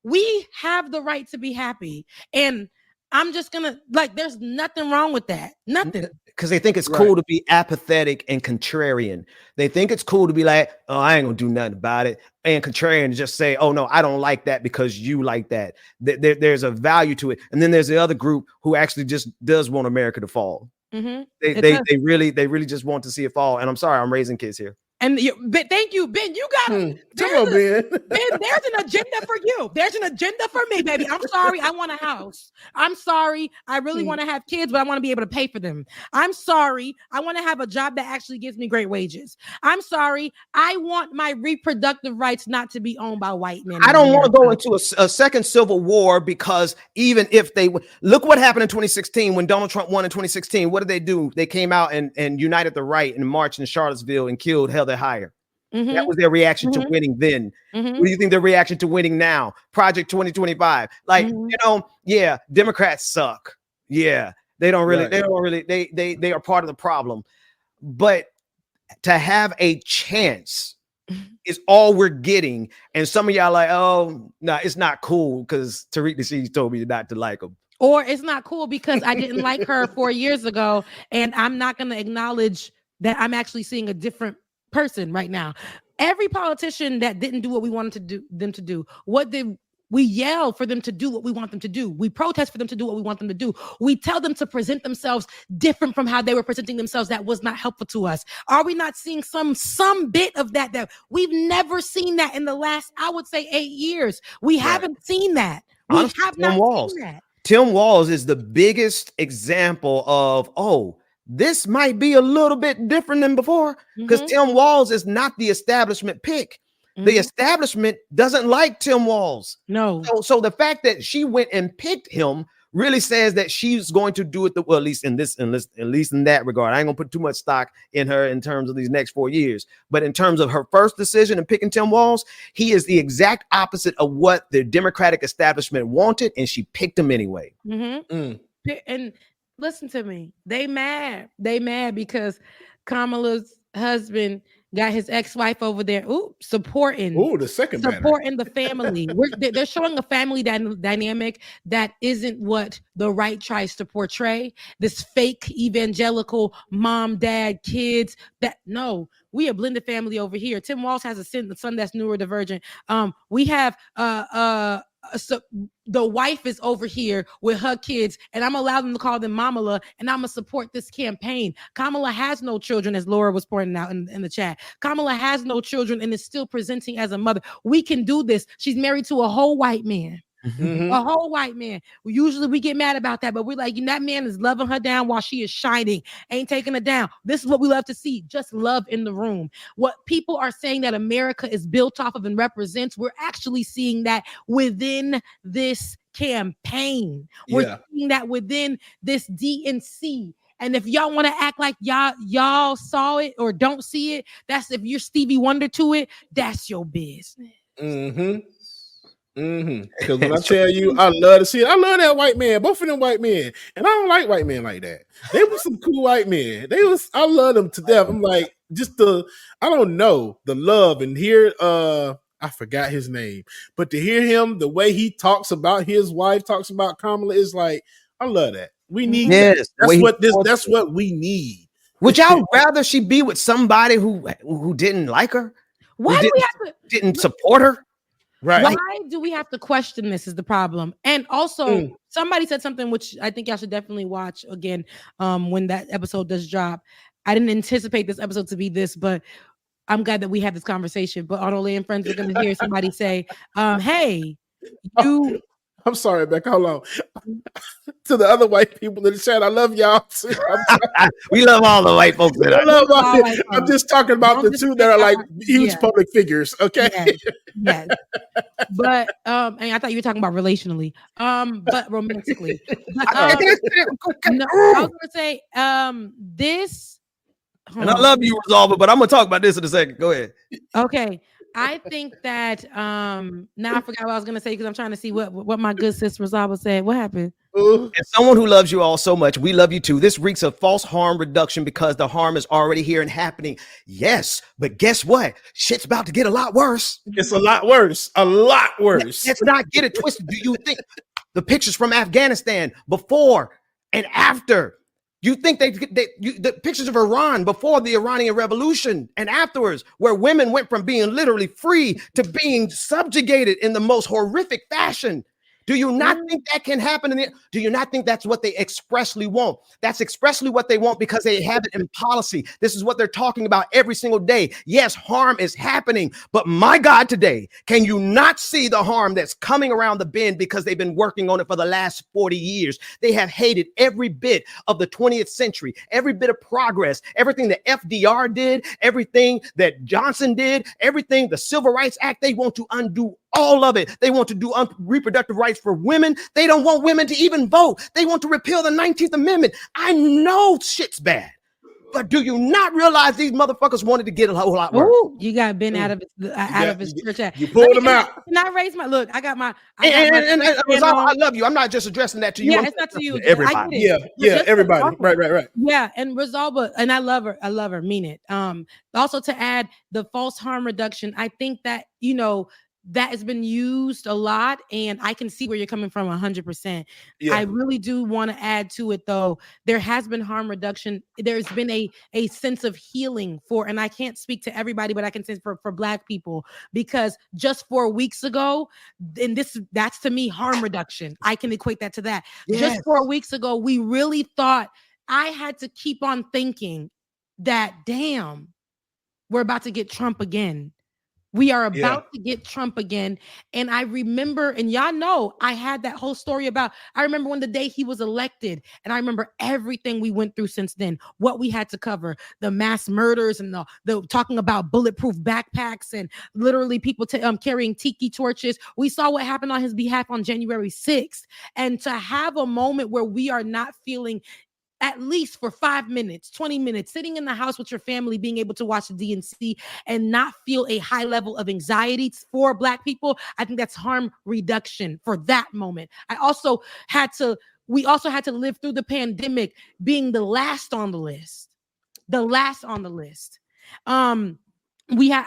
we have the right to be happy. And I'm just gonna there's nothing wrong with that. Nothing. Because they think it's cool to be apathetic and contrarian. They think it's cool to be like, oh, I ain't gonna do nothing about it. And contrarian just say, oh no, I don't like that because you like that. There's a value to it. And then there's the other group who actually just does want America to fall. Mm-hmm. They really just want to see it fall. And I'm sorry, I'm raising kids here. And thank you, Ben. You got it. Come on, Ben. Ben, there's an agenda for you. There's an agenda for me, baby. I'm sorry. I want a house. I'm sorry. I really want to have kids, but I want to be able to pay for them. I'm sorry. I want to have a job that actually gives me great wages. I'm sorry. I want my reproductive rights not to be owned by white men. I don't want to go into a second civil war, because even if they look what happened in 2016 when Donald Trump won in 2016, what did they do? They came out and united the right and marched in Charlottesville and killed hell higher. Mm-hmm. That was their reaction to winning then. Mm-hmm. What do you think their reaction to winning now? Project 2025. Democrats suck. Yeah, they don't really, they are part of the problem. But to have a chance is all we're getting. And some of y'all like, oh, no, it's not cool because Tariq Nasheed told me not to like him. Or it's not cool because I didn't like her 4 years ago, and I'm not going to acknowledge that I'm actually seeing a different person right now. Every politician that didn't do what we wanted to do them to do, what did we yell for them to do what we want them to do? We protest for them to do what we want them to do. We tell them to present themselves different from how they were presenting themselves. That was not helpful to us. Are we not seeing some bit of that we've never seen that in the last, I would say, 8 years? We haven't seen that. Honestly, have not seen that. Tim Walz is the biggest example of, this might be a little bit different than before, because Tim Walz is not the establishment pick. The establishment doesn't like Tim Walz. No. So the fact that she went and picked him really says that she's going to do it at least in that regard. I ain't gonna put too much stock in her in terms of these next 4 years, but in terms of her first decision in picking Tim Walz, he is the exact opposite of what the Democratic establishment wanted, and she picked him anyway. And listen to me, they mad because Kamala's husband got his ex-wife over there supporting the family. They're showing a family dynamic that isn't what the right tries to portray. This fake evangelical mom, dad, kids. We a blended family over here. Tim Walz has a son that's neurodivergent. We have so the wife is over here with her kids, and I'm allowed them to call them Mamala, and I'm gonna support this campaign. Kamala has no children, as Laura was pointing out in the chat. Kamala has no children and is still presenting as a mother. We can do this. She's married to a whole white man. A whole white man. Usually we get mad about that, but we're like, that man is loving her down while she is shining, ain't taking her down. This is what we love to see, just love in the room. What people are saying that America is built off of and represents, we're actually seeing that within this campaign. We're seeing that within this DNC. And if y'all want to act like y'all saw it or don't see it, that's if you're Stevie Wonder to it, that's your business. Because when I tell you, I love to see it. I love that white man, both of them white men, and I don't like white men like that. They were some cool white men. I love them to death. I'm like, I don't know, the love, and here, I forgot his name, but to hear him, the way he talks about his wife, talks about Kamala, is like, I love that. We need that. That's what we need. Would y'all rather she be with somebody who didn't like her? Why do we have to didn't support her? Right. Why do we have to question this is the problem? And also, somebody said something which I think y'all should definitely watch again when that episode does drop. I didn't anticipate this episode to be this, but I'm glad that we had this conversation. But Arnold and friends are going to hear somebody say, hey, you... I'm sorry, Becca. Hold on. To the other white people in the chat, I love y'all. We love all the white folks. I'm just talking about the two that are like huge public figures. Okay. Yes. But and I thought you were talking about relationally, but romantically. I was gonna say this. And I love you, Resolver, but I'm gonna talk about this in a second. Go ahead. Okay. I think that now I forgot what I was gonna say because I'm trying to see what my good sis Resolver said. What happened? As someone who loves you all so much, we love you too. This reeks of false harm reduction because the harm is already here and happening. Yes, but guess what? Shit's about to get a lot worse. It's a lot worse. A lot worse. Let's not get it twisted. Do you think the pictures from Afghanistan before and after? You think the pictures of Iran before the Iranian Revolution and afterwards, where women went from being literally free to being subjugated in the most horrific fashion? Do you not think that can happen? Do you not think that's what they expressly want? That's expressly what they want because they have it in policy. This is what they're talking about every single day. Yes, harm is happening, but my God, today, can you not see the harm that's coming around the bend because they've been working on it for the last 40 years? They have hated every bit of the 20th century, every bit of progress, everything that FDR did, everything that Johnson did, everything, the Civil Rights Act. They want to undo all of it. They want to do reproductive rights for women. They don't want women to even vote. They want to repeal the 19th Amendment. I know shit's bad, but do you not realize these motherfuckers wanted to get a whole lot worse? Ooh, you got Ben out of his church. You pulled him out. Can I raise my look? I got my. I love you. I'm not just addressing that to you. Yeah, it's not to you. Everybody. Everybody. Right. Yeah, and Rosalba, and I love her. Mean it. Also to add the false harm reduction. I think that that has been used a lot, and I can see where you're coming from 100%. Yeah. I really do want to add to it, though. There has been harm reduction. There's been a sense of healing for, and I can't speak to everybody, but I can say for Black people, because just 4 weeks ago, and that's to me harm reduction. I can equate that to that. Yes. Just 4 weeks ago, we really thought, I had to keep on thinking that, damn, we're about to get Trump again. We are about to get Trump again. And I remember, and y'all know, I had that whole story about, I remember when the day he was elected, and I remember everything we went through since then, what we had to cover, the mass murders and the talking about bulletproof backpacks and literally people carrying tiki torches. We saw what happened on his behalf on January 6th. And to have a moment where we are not feeling, at least for 5 minutes, 20 minutes, sitting in the house with your family, being able to watch the DNC and not feel a high level of anxiety for Black people, I think that's harm reduction for that moment. We also had to live through the pandemic being the last on the list. I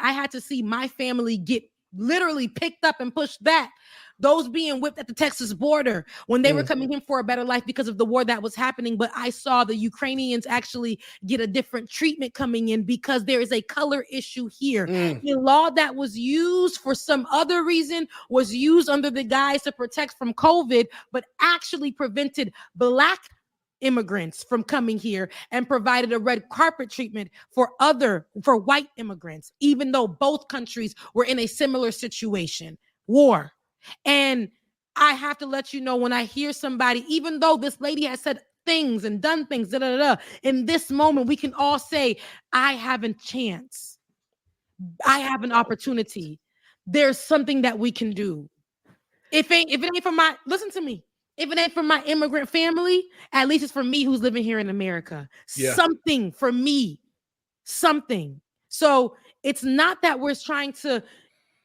had to see my family get literally picked up and pushed back. Those being whipped at the Texas border when they were coming in for a better life because of the war that was happening. But I saw the Ukrainians actually get a different treatment coming in because there is a color issue here. The law that was used for some other reason was used under the guise to protect from COVID, but actually prevented Black immigrants from coming here and provided a red carpet treatment for white immigrants, even though both countries were in a similar situation, war. And I have to let you know, when I hear somebody, even though this lady has said things and done things, in this moment, we can all say, I have a chance. I have an opportunity. There's something that we can do. If it ain't for my, listen to me. If it ain't for my immigrant family, at least it's for me who's living here in America. Yeah. Something for me. Something. So it's not that we're trying to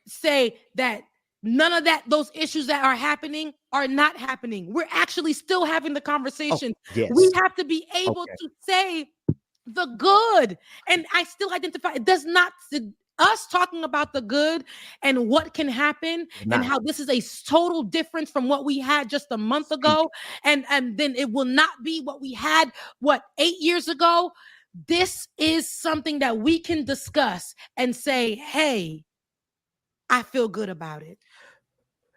say that none of those issues that are happening are not happening. We're actually still having the conversation. Oh, yes. We have to be able to say the good. And I still identify, it does not, us talking about the good and what can happen and how this is a total difference from what we had just a month ago. And then it will not be what we had, 8 years ago. This is something that we can discuss and say, hey, I feel good about it.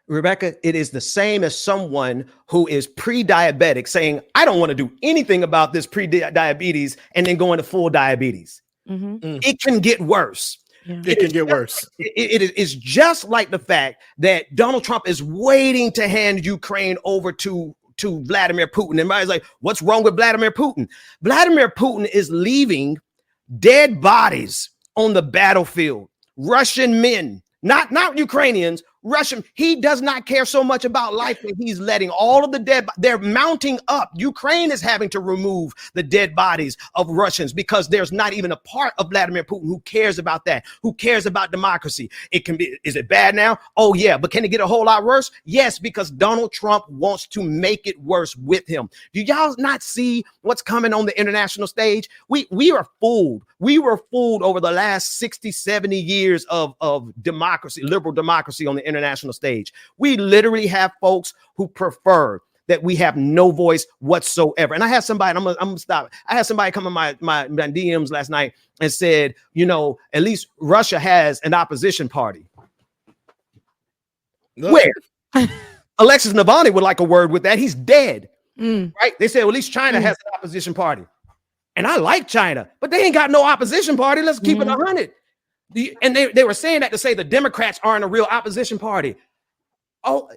Rebecca, it is the same as someone who is pre-diabetic saying, I don't want to do anything about this pre-diabetes and then going to full diabetes. It can get worse. Yeah. It can get worse. It is just like the fact that Donald Trump is waiting to hand Ukraine over to Vladimir Putin. And everybody's like, what's wrong with Vladimir Putin? Vladimir Putin is leaving dead bodies on the battlefield. Russian men, not Ukrainians, Russian. He does not care so much about life that he's letting all of the dead. They're mounting up. Ukraine is having to remove the dead bodies of Russians because there's not even a part of Vladimir Putin who cares about that, who cares about democracy. It can be. Is it bad now? Oh, yeah. But can it get a whole lot worse? Yes, because Donald Trump wants to make it worse with him. Do y'all not see what's coming on the international stage? We are fooled. We were fooled over the last 60, 70 years of democracy, liberal democracy on the international stage. We literally have folks who prefer that we have no voice whatsoever. And I had somebody, I'm gonna stop. I had somebody come in my DMs last night and said, at least Russia has an opposition party. No. Where? Alexis Navalny would like a word with that. He's dead, right? They said, well, at least China has an opposition party. And I like China, but they ain't got no opposition party. Let's keep it 100. And they were saying that to say the Democrats aren't a real opposition party. Oh,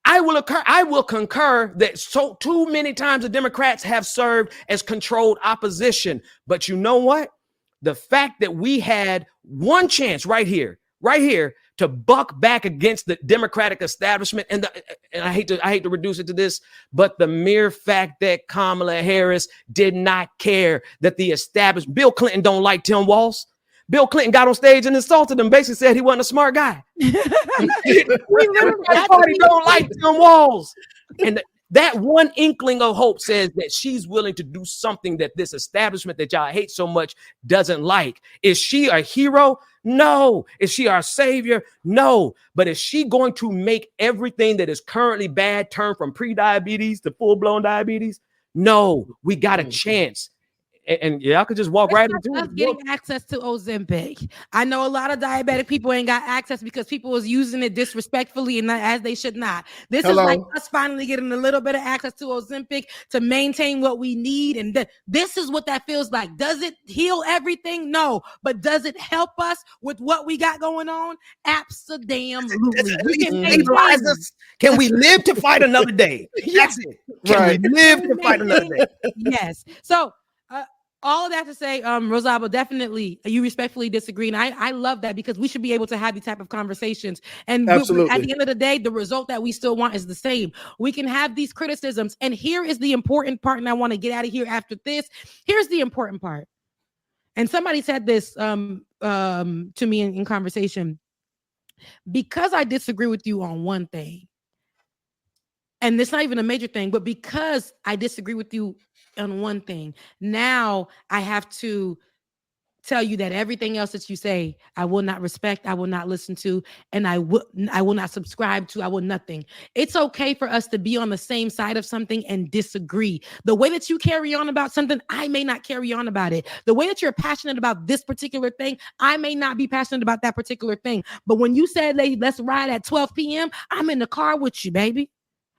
I will concur that too many times the Democrats have served as controlled opposition. But you know what? The fact that we had one chance right here to buck back against the Democratic establishment, and I hate to reduce it to this, but the mere fact that Kamala Harris did not care that the establishment, Bill Clinton don't like Tim Walz. Bill Clinton got on stage and insulted him, basically said he wasn't a smart guy. The Democratic Party don't like Tim Walz. And That one inkling of hope says that she's willing to do something that this establishment that y'all hate so much doesn't like. Is she a hero? No. Is she our savior? No. But is she going to make everything that is currently bad turn from pre-diabetes to full-blown diabetes? No. We got a chance. And y'all could just walk right into us getting access to Ozempic. I know a lot of diabetic people ain't got access because people was using it disrespectfully and not as they should not. This is like us finally getting a little bit of access to Ozempic to maintain what we need. And this is what that feels like. Does it heal everything? No. But does it help us with what we got going on? Absolutely. Can we live to fight another day? That's it. Can we live to fight another day? Yes. So all of that to say, Rosaba, definitely you respectfully disagree. And I love that because we should be able to have these type of conversations. And at the end of the day, the result that we still want is the same. We can have these criticisms. And here is the important part. And I want to get out of here after this. Here's the important part. And somebody said this to me in conversation. Because I disagree with you on one thing, and it's not even a major thing, but because I disagree with you on one thing, now I have to tell you that everything else that you say, I will not respect, I will not listen to, and I will not subscribe to, I will nothing. It's okay for us to be on the same side of something and disagree. The way that you carry on about something, I may not carry on about it. The way that you're passionate about this particular thing, I may not be passionate about that particular thing. But when you said, let's ride at 12 p.m., I'm in the car with you, baby.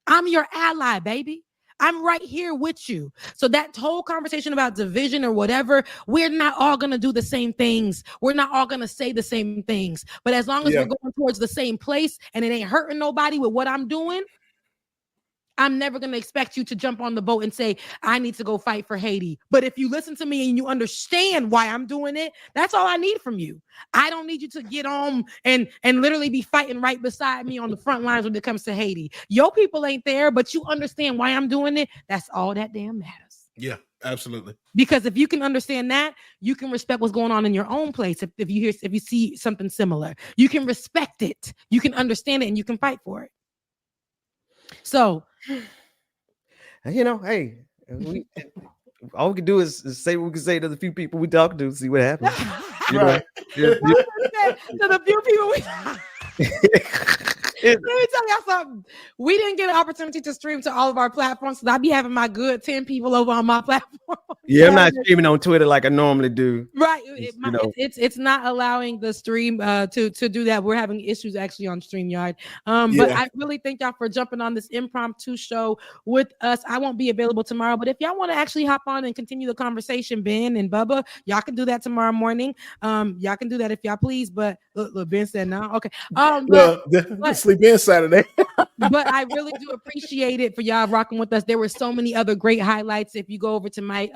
I'm your ally, baby. I'm right here with you. So that whole conversation about division or whatever, we're not all going to do the same things. We're not all going to say the same things. But as long as we're going towards the same place and it ain't hurting nobody with what I'm doing, I'm never going to expect you to jump on the boat and say, I need to go fight for Haiti. But if you listen to me and you understand why I'm doing it, that's all I need from you. I don't need you to get on and literally be fighting right beside me on the front lines when it comes to Haiti. Your people ain't there, but you understand why I'm doing it. That's all that damn matters. Yeah, absolutely. Because if you can understand that, you can respect what's going on in your own place. If you see something similar, you can respect it. You can understand it and you can fight for it. So, hey, all we can do is say what we can say to the few people we talk to, see what happens. To the few people let me tell y'all something. We didn't get an opportunity to stream to all of our platforms, so I'll be having my good 10 people over on my platform. Yeah, I'm not streaming on Twitter like I normally do. Right. It's not allowing the stream to do that. We're having issues actually on StreamYard. But I really thank y'all for jumping on this impromptu show with us. I won't be available tomorrow, but if y'all want to actually hop on and continue the conversation, Ben and Bubba, y'all can do that tomorrow morning. Y'all can do that if y'all please. But look, Ben said no. Okay. But sleep in Saturday. But I really do appreciate it for y'all rocking with us. There were so many other great highlights. If you go over to my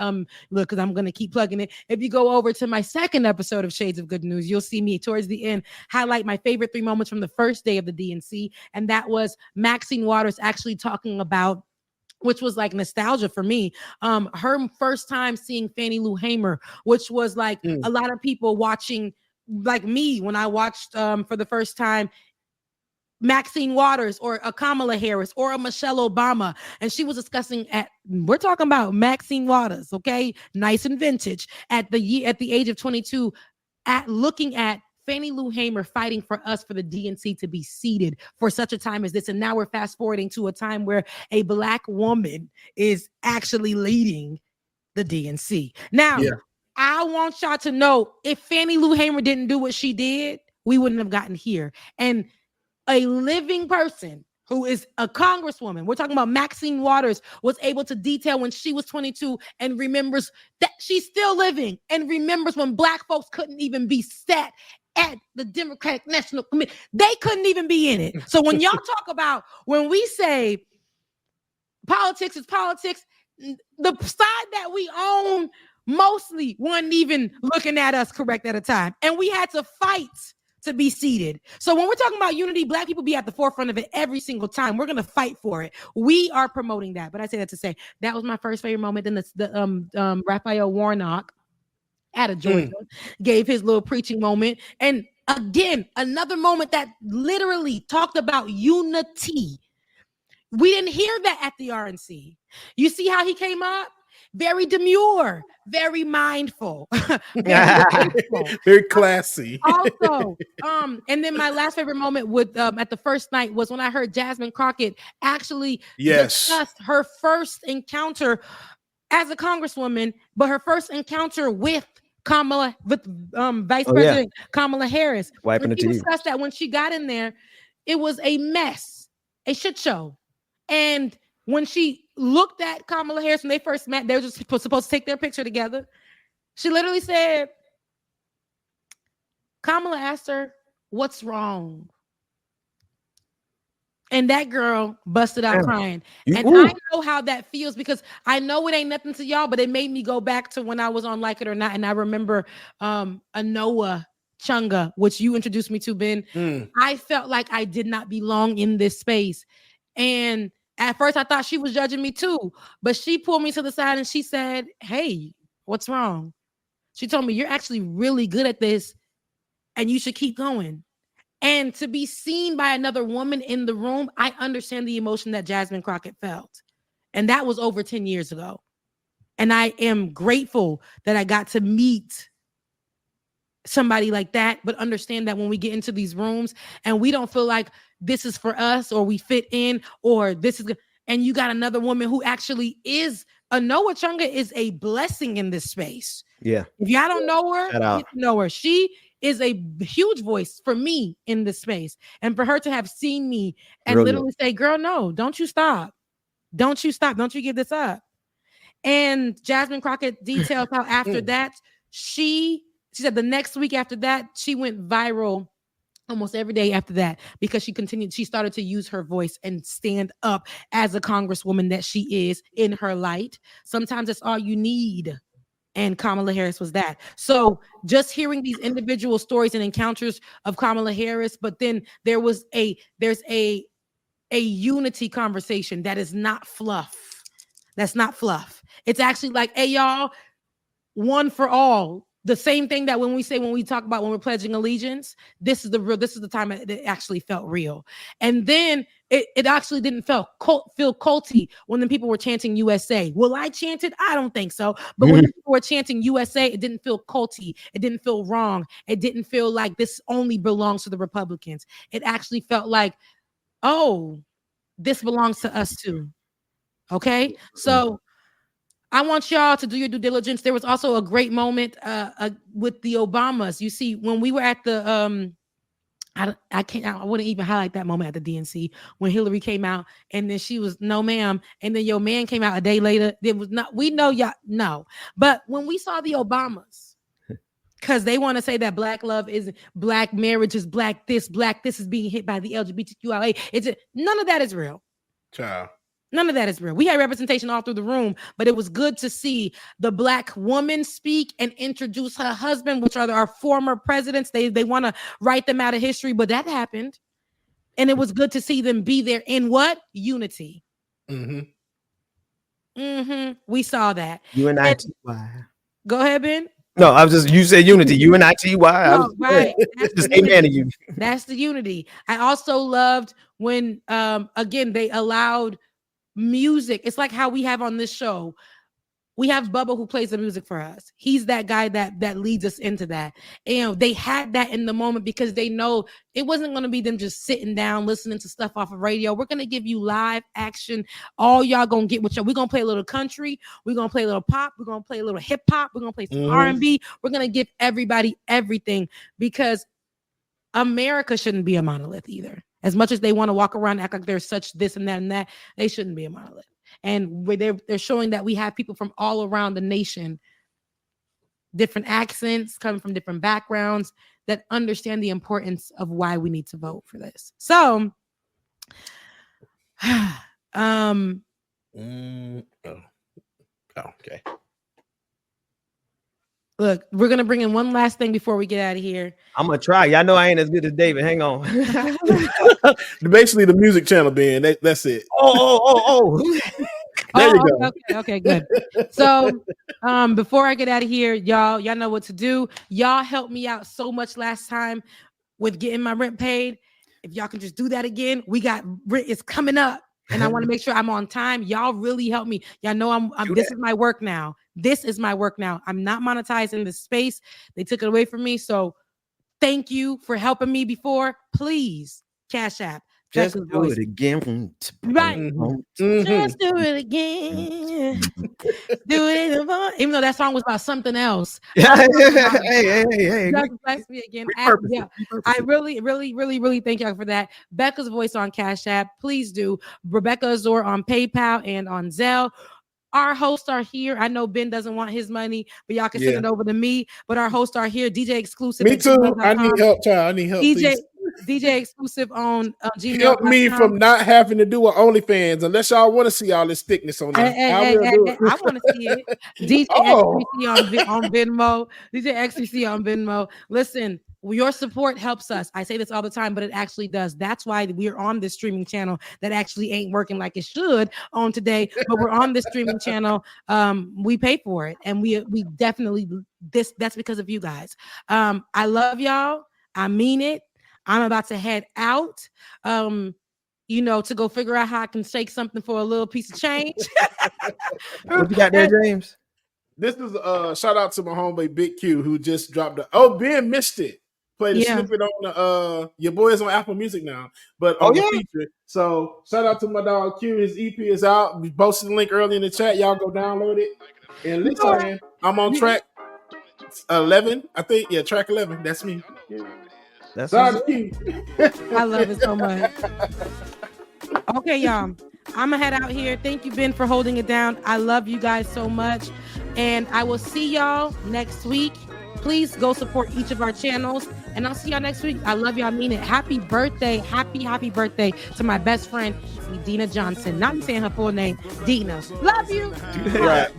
look, because I'm gonna keep plugging it. If you go over to my second episode of Shades of Good News, you'll see me towards the end highlight my favorite 3 moments from the first day of the DNC, and that was Maxine Waters actually talking about, which was like nostalgia for me. Her first time seeing Fannie Lou Hamer, which was like a lot of people watching, like me when I watched for the first time Maxine Waters or a Kamala Harris or a Michelle Obama. And she was discussing we're talking about Maxine Waters, okay? Nice and vintage at the age of 22, looking at Fannie Lou Hamer fighting for us for the DNC to be seated for such a time as this. And now we're fast forwarding to a time where a Black woman is actually leading the DNC. Now, I want y'all to know, if Fannie Lou Hamer didn't do what she did, we wouldn't have gotten here. And a living person who is a congresswoman, we're talking about Maxine Waters, was able to detail when she was 22 and remembers that she's still living and remembers when Black folks couldn't even be sat at the Democratic National Committee. They couldn't even be in it. So when y'all talk about, when we say politics is politics, the side that we own mostly wasn't even looking at us correct at a time. And we had to fight to be seated. So when we're talking about unity, Black people be at the forefront of it every single time. We're going to fight for it. We are promoting that. But I say that to say that was my first favorite moment. Then the Raphael Warnock out of Georgia gave his little preaching moment. And again, another moment that literally talked about unity. We didn't hear that at the RNC. You see how he came up? Very demure, very mindful, very graceful. Very classy. Also, and then my last favorite moment with at the first night was when I heard Jasmine Crockett actually discuss her first encounter as a congresswoman, but her first encounter with Vice President Kamala Harris. Wiping when the she teeth. discussed that when she got in there, it was a mess, a shit show. And when she looked at Kamala Harris when they first met, they were just supposed to take their picture together. She literally said, Kamala asked her, "What's wrong?" And that girl busted out crying. I know how that feels because I know it ain't nothing to y'all, but it made me go back to when I was on Like It or Not. And I remember Anoa Chunga, which you introduced me to, Ben. I felt like I did not belong in this space. And at first I thought she was judging me too, but she pulled me to the side and she said, "Hey, what's wrong?" She told me, "You're actually really good at this and you should keep going." And to be seen by another woman in the room, I understand the emotion that Jasmine Crockett felt. And that was over 10 years ago. And I am grateful that I got to meet somebody like that, but understand that when we get into these rooms and we don't feel like this is for us or we fit in or this is, and you got another woman who actually is, Anoa Chunga is a blessing in this space. Yeah. If y'all don't know her, Shout out. you know her. She is a huge voice for me in this space. And for her to have seen me and Brilliant. literally say, "Girl, no, don't you stop. Don't you stop. Don't you give this up." And Jasmine Crockett details how after that, she said the next week after that, she went viral almost every day after that because she started to use her voice and stand up as a congresswoman that she is in her light. Sometimes that's all you need. And Kamala Harris was that. So just hearing these individual stories and encounters of Kamala Harris, but then there's a unity conversation that is not fluff. That's not fluff. It's actually like, hey, y'all, one for all. The same thing that when we talk about when we're pledging allegiance, this is the time it actually felt real. And then it actually didn't feel culty when the people were chanting USA. Will I chant it? I don't think so. But when people were chanting USA, it didn't feel culty. It didn't feel wrong. It didn't feel like this only belongs to the Republicans. It actually felt like, oh, this belongs to us too. Okay. So I want y'all to do your due diligence. There was also a great moment with the Obamas. You see, when we were at the I wouldn't even highlight that moment at the DNC when Hillary came out and then she was no ma'am, and then your man came out a day later. It was not. We know y'all no, but when we saw the Obamas, because they want to say that black love isn't black marriage is black this is being hit by the LGBTQIA. None of that is real. Child. None of that is real. We had representation all through the room, but it was good to see the black woman speak and introduce her husband, which are our former presidents. They want to write them out of history, but that happened. And it was good to see them be there in what? Unity. We saw that. UNITY. Go ahead, Ben. No, I was just, you said unity. UNITY. No, right. Just amen to you. That's the unity. I also loved when, again, they allowed music. It's like how we have on this show. We have Bubba who plays the music for us. He's that guy that leads us into that. And they had that in the moment because they know it wasn't going to be them just sitting down listening to stuff off of radio. We're going to give you live action. All y'all going to get what y'all. We're going to play a little country. We're going to play a little pop. We're going to play a little hip hop. We're going to play some R&B. We're going to give everybody everything because America shouldn't be a monolith either. As much as they want to walk around and act like there's such this and that, they shouldn't be a monolith. And they're showing that we have people from all around the nation, different accents, coming from different backgrounds, that understand the importance of why we need to vote for this. So, Okay. Look, we're going to bring in one last thing before we get out of here. I'm going to try. Y'all know I ain't as good as David. Hang on. Basically, the music channel, Ben. That's it. Oh. There you go. Okay, good. So, before I get out of here, y'all know what to do. Y'all helped me out so much last time with getting my rent paid. If y'all can just do that again, we got rent is coming up. and I want to make sure I'm on time. Y'all really help me. Y'all know I'm this is my work now. This is my work now. I'm not monetizing this space. They took it away from me. So thank you for helping me before. Please, Cash App. Just Becca's do voice. it again. Right. Mhm. Just do it again. Do it even though that song was about something else. Hey. Just bless me again. Repurpose Yeah, I really thank y'all for that. Becca's voice on Cash App. Please do. Rebecca Azor on PayPal and on Zelle. Our hosts are here. I know Ben doesn't want his money, but y'all can send it over to me. But our hosts are here. DJ Exclusive. Me too. I need help, child. I need help, please. DJ Exclusive on Gmail. Help me from not having to do an OnlyFans unless y'all want to see all this thickness on there. I want to see it. DJ XTC on Venmo. DJ XTC on Venmo. Listen, your support helps us. I say this all the time, but it actually does. That's why we're on this streaming channel that actually ain't working like it should on today, but we're on this streaming channel. We pay for it, and we definitely that's because of you guys. I love y'all. I mean it. I'm about to head out, to go figure out how I can shake something for a little piece of change. What you got there, James? This is a shout out to my homeboy Big Q who just dropped Ben missed it. Played a snippet on the your boy is on Apple Music now, but on the feature. So shout out to my dog Q. His EP is out. We posted the link early in the chat. Y'all go download it. And listen, I'm on track 11. I think track 11. That's me. That's I love it so much. Okay, y'all. I'm gonna head out here. Thank you, Ben, for holding it down. I love you guys so much. And I will see y'all next week. Please go support each of our channels. And I'll see y'all next week. I love you. I mean it. Happy birthday. Happy birthday to my best friend, Dina Johnson. Not saying her full name. Dina. Love you. Right.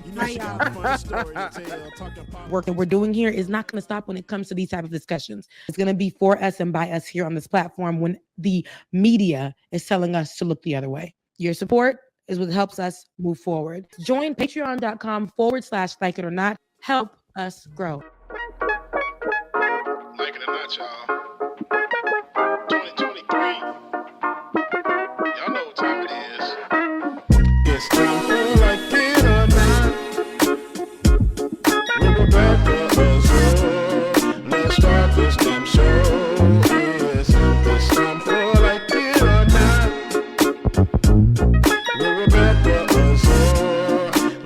Work that we're doing here is not going to stop when it comes to these type of discussions. It's going to be for us and by us here on this platform when the media is telling us to look the other way. Your support is what helps us move forward. Join patreon.com/like it or not. Help us grow. Like it or not, y'all. 2023. Y'all know what time it is. It's time for Like It or Not. With Rebecca Azor. Let's start this damn show. Yes, it's time for Like It or Not. With Rebecca Azor.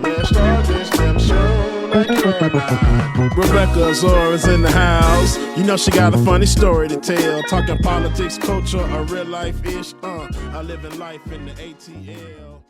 Let's start this damn show. Like it or not. Rebecca Azor is in the house. You know she got a funny story to tell. Talking politics, culture, a real life ish. I live in life in the ATL.